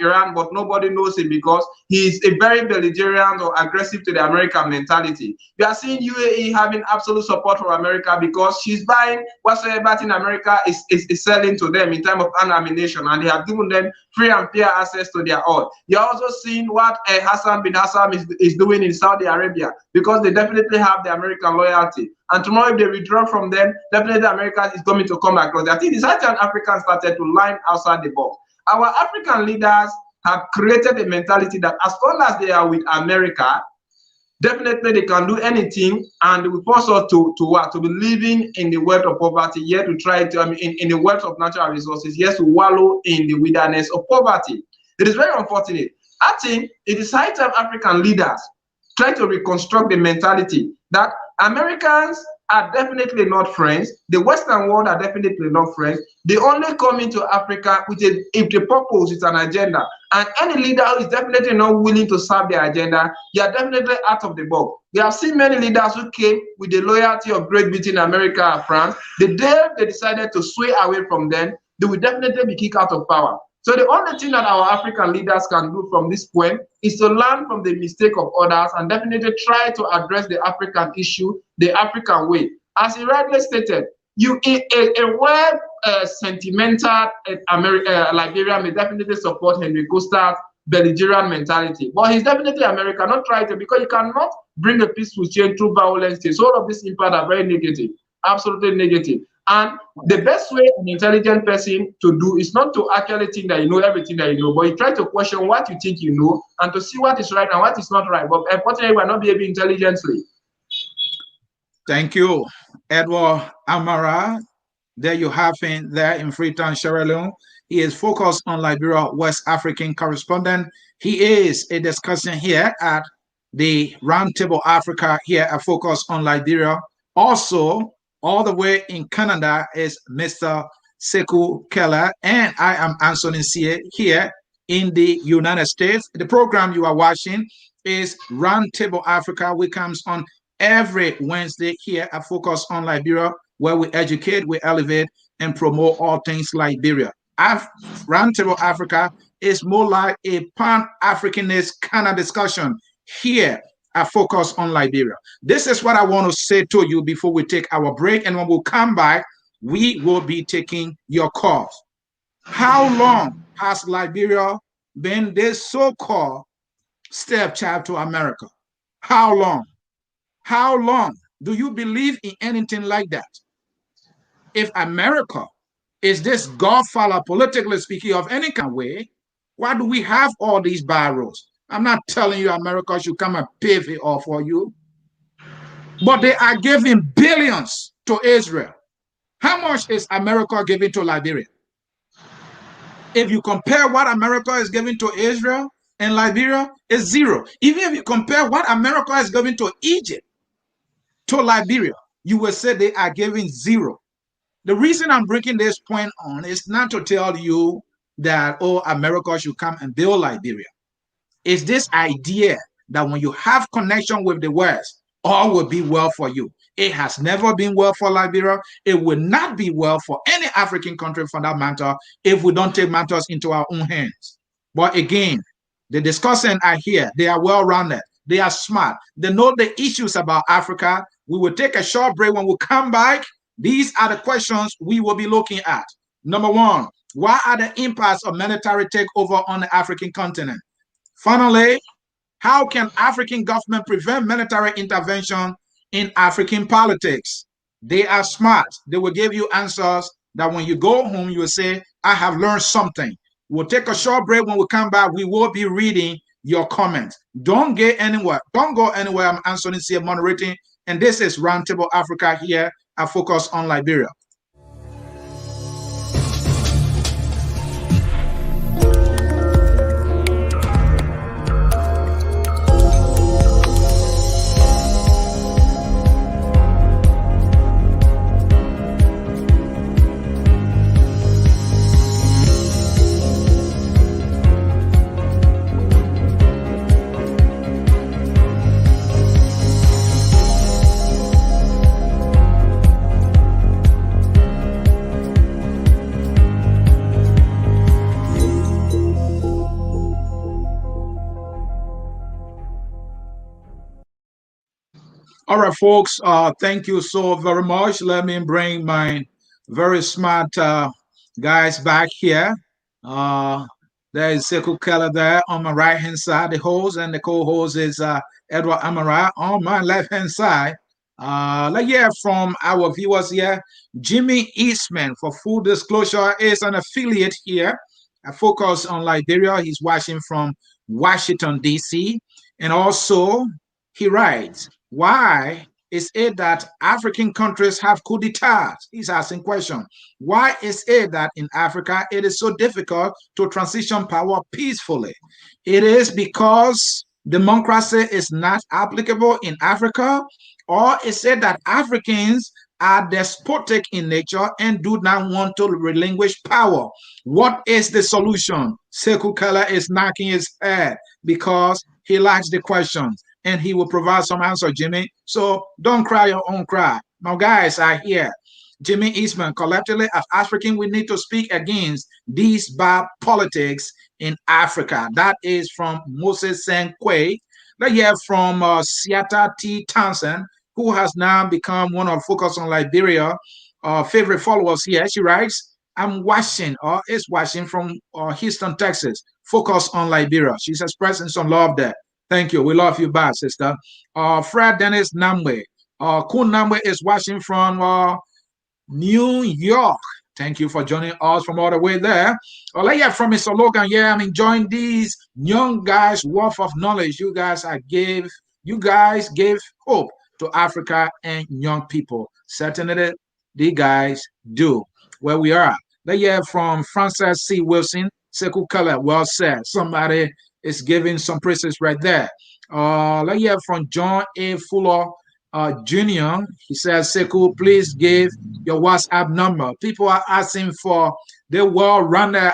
S3: Iran, but nobody knows him because he's a very belligerent or aggressive to the American mentality. We are seeing UAE having absolute support for America because she's buying whatsoever in America is selling to them in terms of ammunition, and they have given them free and fair access to their oil. You're also seeing what Hassan bin Hassan is doing in Saudi Arabia because they definitely have the American loyalty. And tomorrow, if they withdraw from them, definitely America is going to come across. I think the Southern Africans started to line outside the box. Our African leaders have created a mentality that as long as they are with America, definitely they can do anything, and they will force us to what? To be living in the wealth of poverty, yet to try to, in the wealth of natural resources, yet to wallow in the wilderness of poverty. It is very unfortunate. I think it is high time African leaders try to reconstruct the mentality that Americans are definitely not friends. The Western world are definitely not friends. They only come into Africa with if the purpose is an agenda. And any leader who is definitely not willing to serve their agenda, they are definitely out of the box. We have seen many leaders who came with the loyalty of Great Britain, America, and France. The day they decided to sway away from them, they will definitely be kicked out of power. So the only thing that our African leaders can do from this point is to learn from the mistake of others and definitely try to address the African issue the African way. As he rightly stated, a well sentimental Liberia may definitely support Henry Costa's belligerent mentality, but he's definitely America, not trying to, because you cannot bring a peaceful change through violence. So all of these impacts are very negative, absolutely negative. And the best way an intelligent person to do is not to actually think that you know everything that you know, but you try to question what you think you know and to see what is right and what is not right. But unfortunately, we are not behaving intelligently.
S1: Thank you, Edward Amara. There you have him there in Freetown, Sierra Leone. He is focused on Liberia, West African correspondent. He is a discussion here at the Roundtable Africa here at Focus on Liberia. Also, all the way in Canada is Mr. Sekou Kelleh, and I am Anthony C. here in the United States. The program you are watching is Roundtable Africa, which comes on every Wednesday here at Focus on Liberia, where we educate, we elevate, and promote all things Liberia. Roundtable Africa is more like a pan-Africanist kind of discussion here at Focus on Liberia. This is what I want to say to you before we take our break, and when we come back, we will be taking your calls. How long has Liberia been this so-called stepchild to America? How long? How long? Do you believe in anything like that? If America is this godfather, politically speaking, of any kind of way, why do we have all these barrels? I'm not telling you America should come and pave it all for you, but they are giving billions to Israel. How much is America giving to Liberia? If you compare what America is giving to Israel and Liberia is 0. Even if you compare what America is giving to Egypt to Liberia, you will say they are giving 0. The reason I'm bringing this point on is not to tell you that, oh, America should come and build Liberia. It's this idea that when you have connection with the West, all will be well for you. It has never been well for Liberia. It will not be well for any African country for that matter if we don't take matters into our own hands. But again, the discussants are here. They are well-rounded. They are smart. They know the issues about Africa. We will take a short break. When we come back, these are the questions we will be looking at. Number one, what are the impacts of military takeover on the African continent? Finally, how can African government prevent military intervention in African politics? They are smart. They will give you answers that when you go home, you will say, I have learned something. We'll take a short break. When we come back, we will be reading your comments. Don't get anywhere. Don't go anywhere. I'm Anthony C. moderating, and this is Roundtable Africa here. I focus on Liberia. All right, folks, thank you so very much. Let me bring my very smart guys back here. There is Sekou Kelleh there on my right-hand side, the host, and the co-host is Edward Amara on my left-hand side. Let's hear from our viewers here. Jimmy Eastman, for full disclosure, is an affiliate here. I focus on Liberia. He's watching from Washington, D.C. And also, he writes, why is it that African countries have coup d'etats? He's asking question. Why is it that in Africa it is so difficult to transition power peacefully? It is because democracy is not applicable in Africa, or is it that Africans are despotic in nature and do not want to relinquish power? What is the solution? Sekou Kelleh is knocking his head because he likes the questions, and he will provide some answer, Jimmy. So don't cry your own cry. Now, guys are here. Jimmy Eastman, collectively as African, we need to speak against these bad politics in Africa. That is from Moses Sekou. Let's hear from Siata T. Townsend, who has now become one of Focus on Liberia favorite followers here. She writes, I'm watching, or is watching from Houston, Texas. Focus on Liberia. She's expressing some love there. Thank you. We love you back, sister. Fred Dennis Namwe. Kun Namwe is watching from New York. Thank you for joining us from all the way there. Let's hear from Mr. Logan. Yeah, I'm enjoying these young guys' wealth of knowledge. You guys gave hope to Africa and young people. Certainly, the guys do. Where we are. Let's hear from Francis C. Wilson. Sekou Kelleh, well said. Somebody is giving some praises right there. Let's hear from John A. Fuller Jr. He says, Sekou, please give your WhatsApp number. People are asking for the well-rounded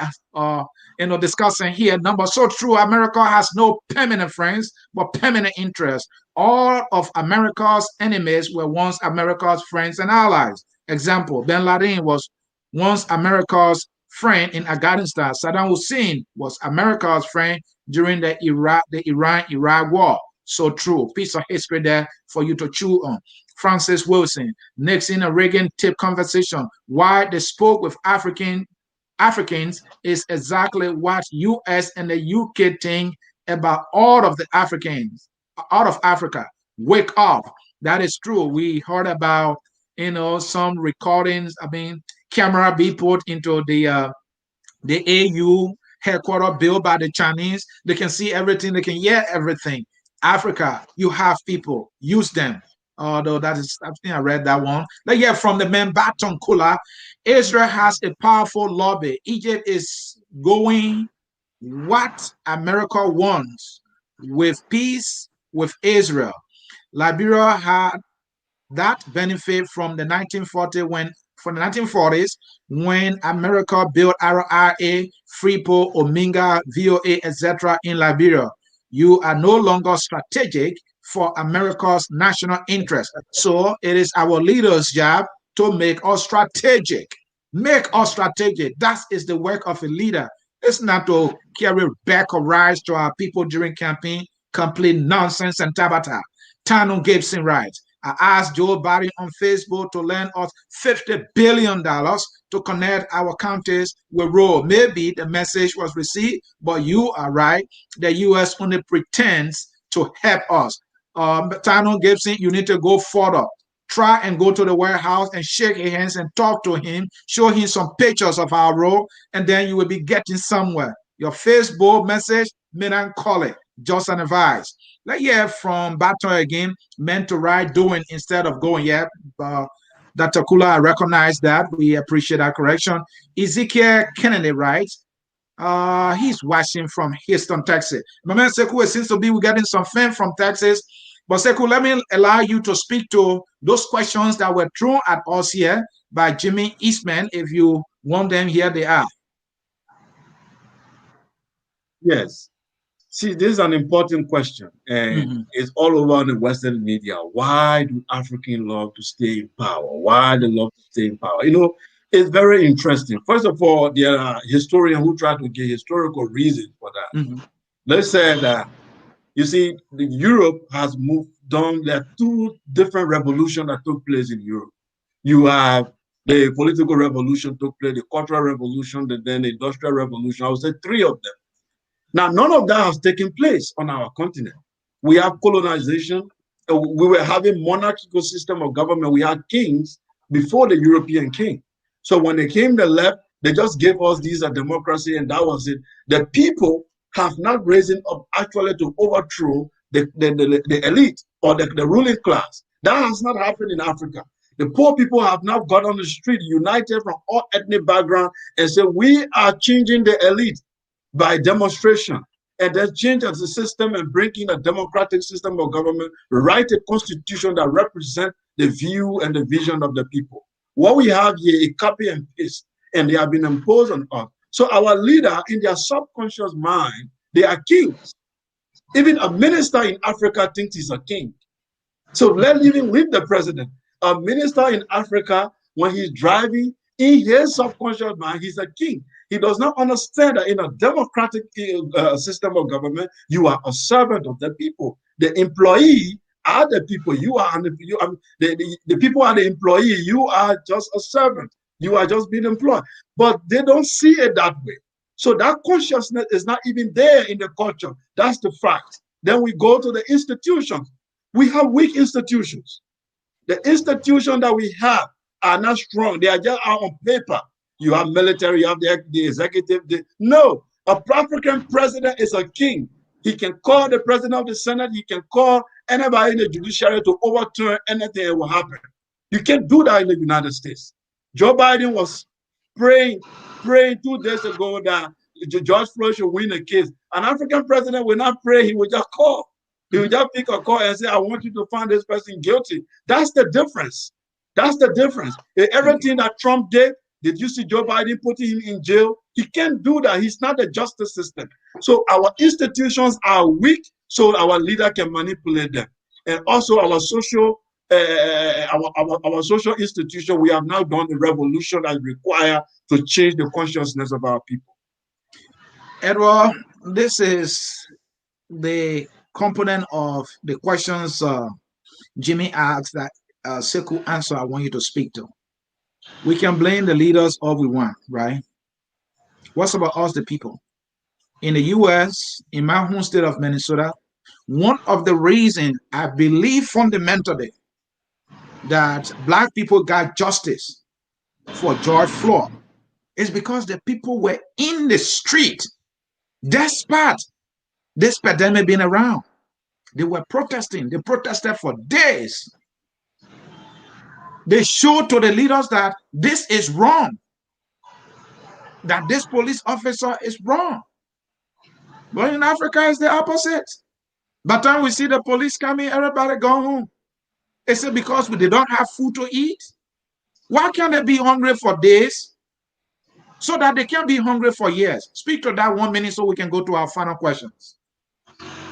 S1: discussing here number. So true, America has no permanent friends, but permanent interests. All of America's enemies were once America's friends and allies. Example, Bin Laden was once America's friend in Afghanistan. Saddam Hussein was America's friend during the Iran-Iraq war. So true. Piece of history there for you to chew on. Francis Wilson, Nixon and Reagan tip conversation. Why they spoke with Africans is exactly what US and the UK think about all of the Africans out of Africa. Wake up. That is true. We heard about some recordings. Camera be put into the AU headquarters built by the Chinese. They can see everything. They can hear everything. Africa, you have people. Use them. Although I think I read that one. Let's hear from the man Baton Kula. Israel has a powerful lobby. Egypt is going what America wants with peace with Israel. Liberia had that benefit from the 1940s when America built RRA, Freeport, Omega, VOA, etc. in Liberia. You are no longer strategic for America's national interest. So it is our leaders' job to make us strategic. Make us strategic. That is the work of a leader. It's not to carry back or rise to our people during campaign, complete nonsense and tabata. Tano Gibson writes, I asked Joe Biden on Facebook to lend us $50 billion to connect our counties with road. Maybe the message was received, but you are right. The U.S. only pretends to help us. Tano Gibson, you need to go further. Try and go to the warehouse and shake his hands and talk to him, show him some pictures of our road, and then you will be getting somewhere. Your Facebook message may not call it, just an advice. Let's hear from Baton again, meant to write, doing instead of going. Yeah, Dr. Kula, I recognize that. We appreciate that correction. Ezekiel Kennedy writes, he's watching from Houston, Texas. My man Sekou, it seems to be we're getting some fame from Texas. But Sekou, let me allow you to speak to those questions that were thrown at us here by Jimmy Eastman. If you want them, here they are.
S2: Yes. See, this is an important question, and it's all over the Western media. Why do Africans love to stay in power? Why they love to stay in power? It's very interesting. First of all, there are historians who try to give historical reasons for that. Let's say that, you see, Europe has moved on. There are two different revolutions that took place in Europe. You have the political revolution took place, the cultural revolution, then the industrial revolution. I would say three of them. Now, none of that has taken place on our continent. We have colonization. We were having monarchical system of government. We had kings before the European king. So when they came the left, they just gave us these a democracy, and that was it. The people have not risen up actually to overthrow the elite or the ruling class. That has not happened in Africa. The poor people have now got on the street, united from all ethnic backgrounds, and said, we are changing the elite by demonstration, and then change the system and bring in a democratic system of government, write a constitution that represents the view and the vision of the people. What we have here is copy and paste, and they have been imposed on us. So our leader, in their subconscious mind, they are kings. Even a minister in Africa thinks he's a king. So let even leave the president. A minister in Africa, when he's driving, in his subconscious mind, he's a king. He does not understand that in a democratic system of government, you are a servant of the people. The employee are the people. You are the people are the employee. You are just a servant. You are just being employed. But they don't see it that way. So that consciousness is not even there in the culture. That's the fact. Then we go to the institutions. We have weak institutions. The institutions that we have are not strong. They are just out on paper. You have military, you have the executive. No, a African president is a king. He can call the president of the Senate. He can call anybody in the judiciary to overturn anything that will happen. You can't do that in the United States. Joe Biden was praying 2 days ago that George Floyd should win the case. An African president will not pray. He will just call. He will just pick a call and say, I want you to find this person guilty. That's the difference. That's the difference. Everything that Trump did you see Joe Biden putting him in jail? He can't do that. He's not the justice system. So our institutions are weak, so our leader can manipulate them. And also our social institution, we have now done the revolution that is required to change the consciousness of our people.
S1: Edward, this is the component of the questions Jimmy asked that Sekou answer I want you to speak to. We can blame the leaders all we want, right? What's about us, the people? In the US, in my home state of Minnesota, one of the reasons I believe fundamentally that Black people got justice for George Floyd is because the people were in the street despite this pandemic being around. They were protesting. They protested for days. They showed to the leaders that this is wrong, that this police officer is wrong. But in Africa, it's the opposite. By the time we see the police coming, everybody go home. It's because they don't have food to eat. Why can't they be hungry for days so that they can be hungry for years? Speak to that 1 minute so we can go to our final questions.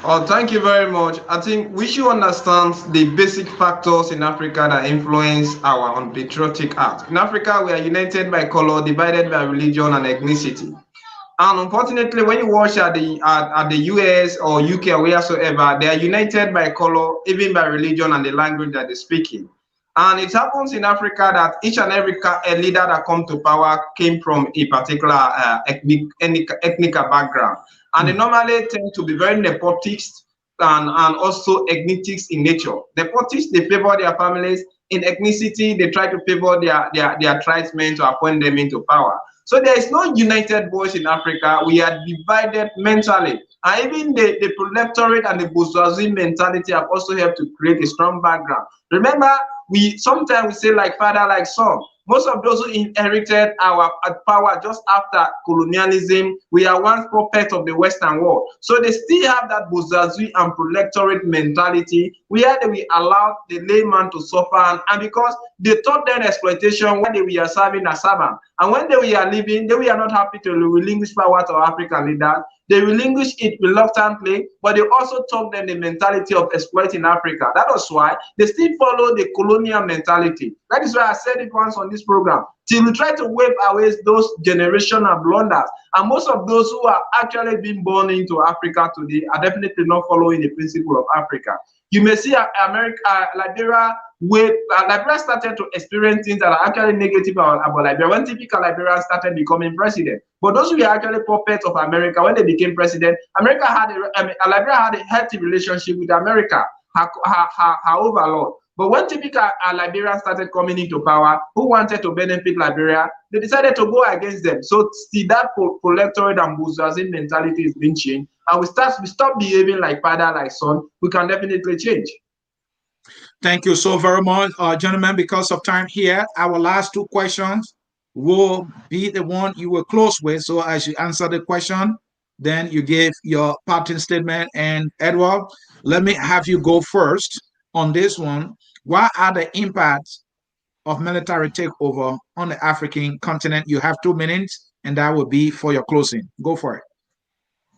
S3: Oh, thank you very much. I think we should understand the basic factors in Africa that influence our unpatriotic act. In Africa, we are united by color, divided by religion and ethnicity. And unfortunately, when you watch at the US or UK or wheresoever, they are united by color, even by religion and the language that they're speaking. And it happens in Africa that each and every leader that come to power came from a particular ethnic background. And they normally tend to be very nepotist and also ethnicists in nature. Nepotists, they favor their families. In ethnicity, they try to favor their tribesmen to appoint them into power. So there is no united voice in Africa. We are divided mentally. And even the protectorate and the bourgeoisie mentality have also helped to create a strong background. Remember, we sometimes we say like father, like son. Most of those who inherited our power just after colonialism, we are once puppet of the Western world. So they still have that bourgeoisie and protectorate mentality where they will allow the layman to suffer. And because they taught them exploitation when they were serving as servant. And when they were leaving, they were not happy to relinquish power to African leaders. They relinquished it reluctantly, but they also taught them the mentality of exploiting Africa. That was why they still follow the colonial mentality. That is why I said it once on this program. Till we try to wave away those generational blunders. And most of those who are actually being born into Africa today are definitely not following the principle of Africa. You may see Liberia, Liberia started to experience things that are actually negative about Liberia when typical Liberians started becoming president. But those who were actually puppets of America, when they became president, Liberia had a healthy relationship with America, her overlord. But when typical Liberians started coming into power, who wanted to benefit Liberia, they decided to go against them. So see that protectorate and bourgeoisie mentality is being changed, and we stop behaving like father, like son. We can definitely change.
S1: Thank you so very much, gentlemen. Because of time here, our last two questions will be the one you will close with. So as you answer the question, then you give your parting statement. And Edward, let me have you go first on this one. What are the impacts of military takeover on the African continent? You have 2 minutes, and that will be for your closing. Go for it.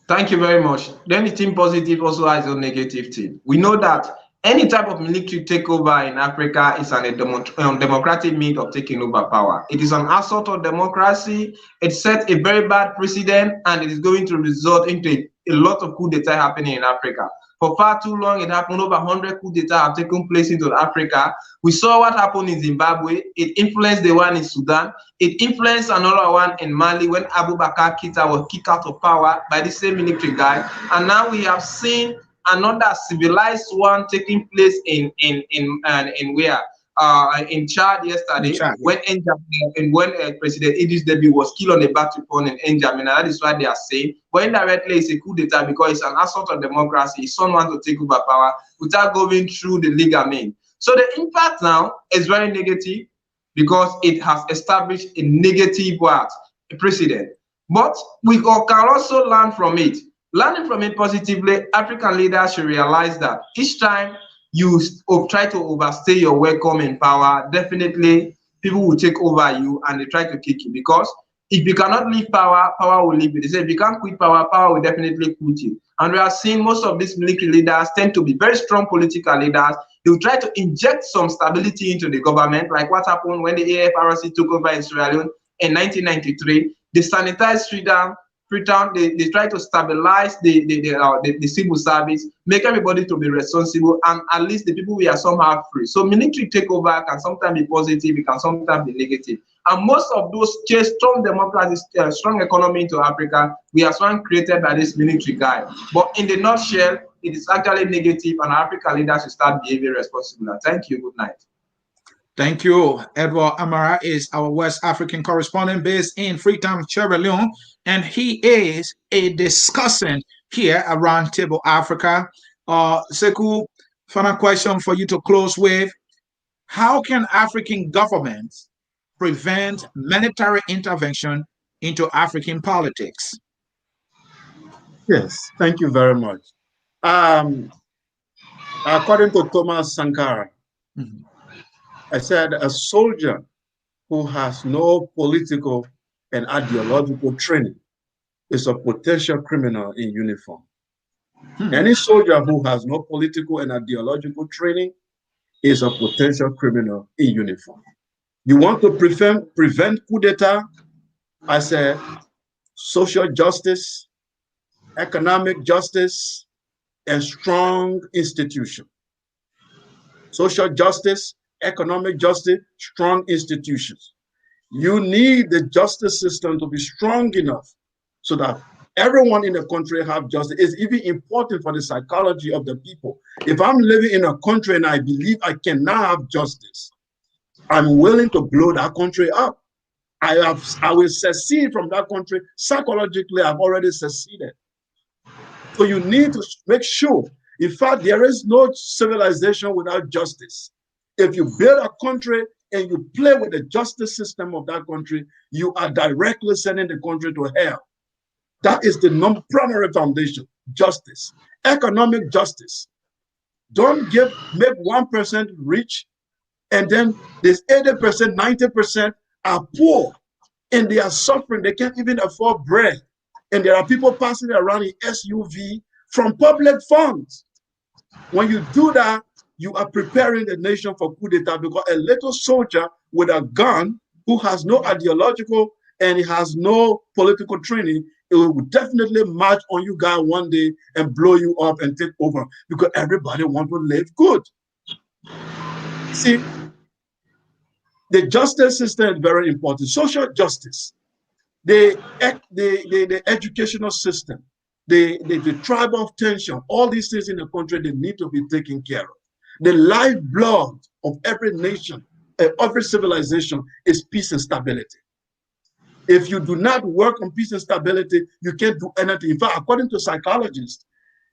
S3: Thank you very much. Then the team positive also has a negative thing. We know that any type of military takeover in Africa is an democratic means of taking over power. It is an assault on democracy. It sets a very bad precedent, and it is going to result into a lot of coup d'etat happening in Africa. For far too long, it happened. Over 100 coup d'etat have taken place into Africa. We saw what happened in Zimbabwe. It influenced the one in Sudan. It influenced another one in Mali when Abubakar Keita was kicked out of power by the same military guy. And now we have seen another civilized one taking place in where in Chad yesterday, in Chad, when President Idris Deby was killed on a battlefield in N'Djamena. That is why they are saying, but indirectly it's a coup d'etat because it's an assault on democracy. It's someone to take over power without going through the legal means. So the impact now is very negative because it has established a negative precedent. But we can also learn from it. Learning from it positively, African leaders should realize that each time you try to overstay your welcome in power, definitely people will take over you and they try to kick you. Because if you cannot leave power, power will leave you. They say if you can't quit power, power will definitely quit you. And we are seeing most of these military leaders tend to be very strong political leaders. They will try to inject some stability into the government, like what happened when the AFRC took over in Sierra Leone in 1993. They sanitized Freetown. They try to stabilize the civil service, make everybody to be responsible, and at least the people we are somehow free. So military takeover can sometimes be positive, it can sometimes be negative. And most of those strong democracy, strong economy into Africa, we are one created by this military guy. But in the nutshell, it is actually negative, and African leaders should start behaving responsible. Thank you. Good night.
S1: Thank you. Edward Amara is our West African correspondent based in Freetown, Sierra Leone, and he is a discussant here at Roundtable Africa. Sekou, final question for you to close with. How can African governments prevent military intervention into African politics?
S2: Yes, thank you very much. Um, According to Thomas Sankara, I said a soldier who has no political and ideological training is a potential criminal in uniform. Any soldier who has no political and ideological training is a potential criminal in uniform. You want to prevent coup d'etat? I said social justice, economic justice, and strong institution. Social justice, economic justice, strong institutions. You need the justice system to be strong enough so that everyone in the country have justice. It's even important for the psychology of the people. If I'm living in a country and I believe I cannot have justice, I'm willing to blow that country up. I will secede from that country. Psychologically, I've already seceded. So you need to make sure, in fact, there is no civilization without justice. If you build a country and you play with the justice system of that country, you are directly sending the country to hell. That is the primary foundation, justice. Economic justice. Don't make 1% rich and then there's 80%, 90% are poor and they are suffering. They can't even afford bread. And there are people passing around in SUV from public funds. When you do that, you are preparing the nation for coup d'etat, because a little soldier with a gun who has no ideological and he has no political training, it will definitely march on you guys one day and blow you up and take over, because everybody wants to live good. See, the justice system is very important. Social justice, the educational system, the tribal tension, all these things in the country, they need to be taken care of. The lifeblood of every nation, every civilization is peace and stability. If you do not work on peace and stability, you can't do anything. In fact, according to psychologists,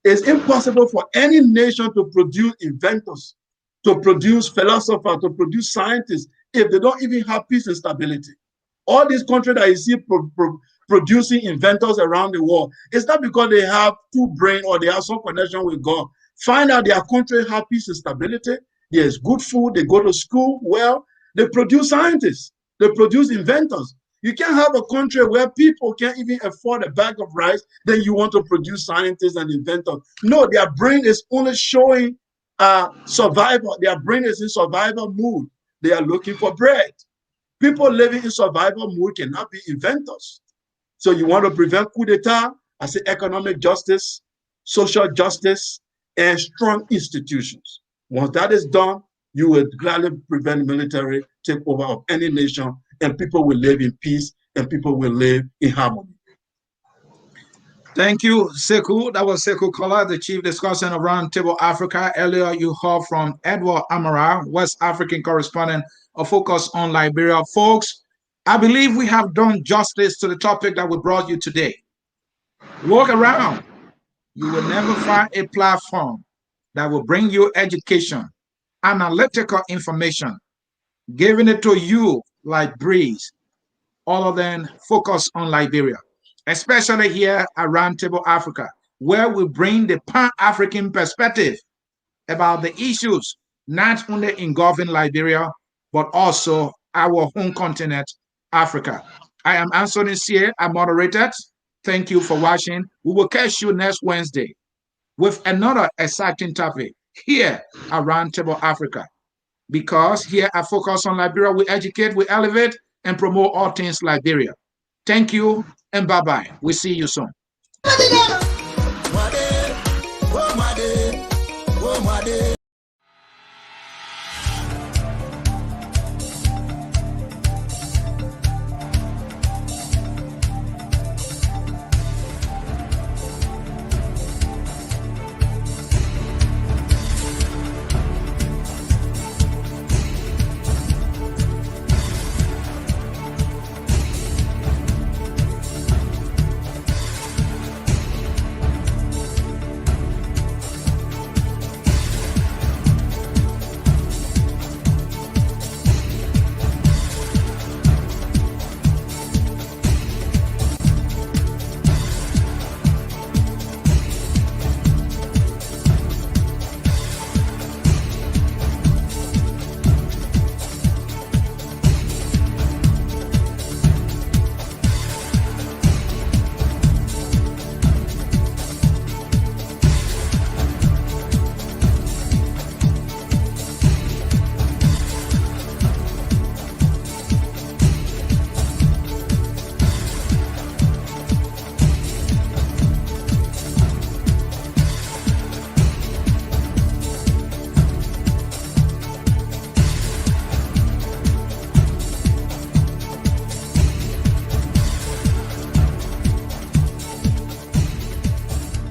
S2: it's impossible for any nation to produce inventors, to produce philosophers, to produce scientists, if they don't even have peace and stability. All these countries that you see producing inventors around the world, it's not because they have two brains or they have some connection with God. Find out their country have peace and stability. There's good food. They go to school well. They produce scientists. They produce inventors. You can't have a country where people can't even afford a bag of rice, then you want to produce scientists and inventors. No, their brain is only showing survival. Their brain is in survival mood. They are looking for bread. People living in survival mood cannot be inventors. So you want to prevent coup d'etat? I say economic justice, social justice, and strong institutions. Once that is done, you will gladly prevent military takeover of any nation, and people will live in peace and people will live in harmony.
S1: Thank you, Sekou. That was Sekou Kelleh, the chief discussant of Roundtable Africa. Earlier, you heard from Edward Amara, West African correspondent of Focus on Liberia. Folks, I believe we have done justice to the topic that we brought you today. Look around. You will never find a platform that will bring you education, analytical information, giving it to you like breeze, other than Focus on Liberia, especially here at Roundtable Africa, where we bring the Pan-African perspective about the issues not only engulfing Liberia, but also our home continent, Africa. I am Anthony Sier, I moderated. Thank you for watching. We will catch you next Wednesday with another exciting topic here at Roundtable Africa. Because here at Focus on Liberia, we educate, we elevate, and promote all things Liberia. Thank you and bye-bye. We'll see you soon.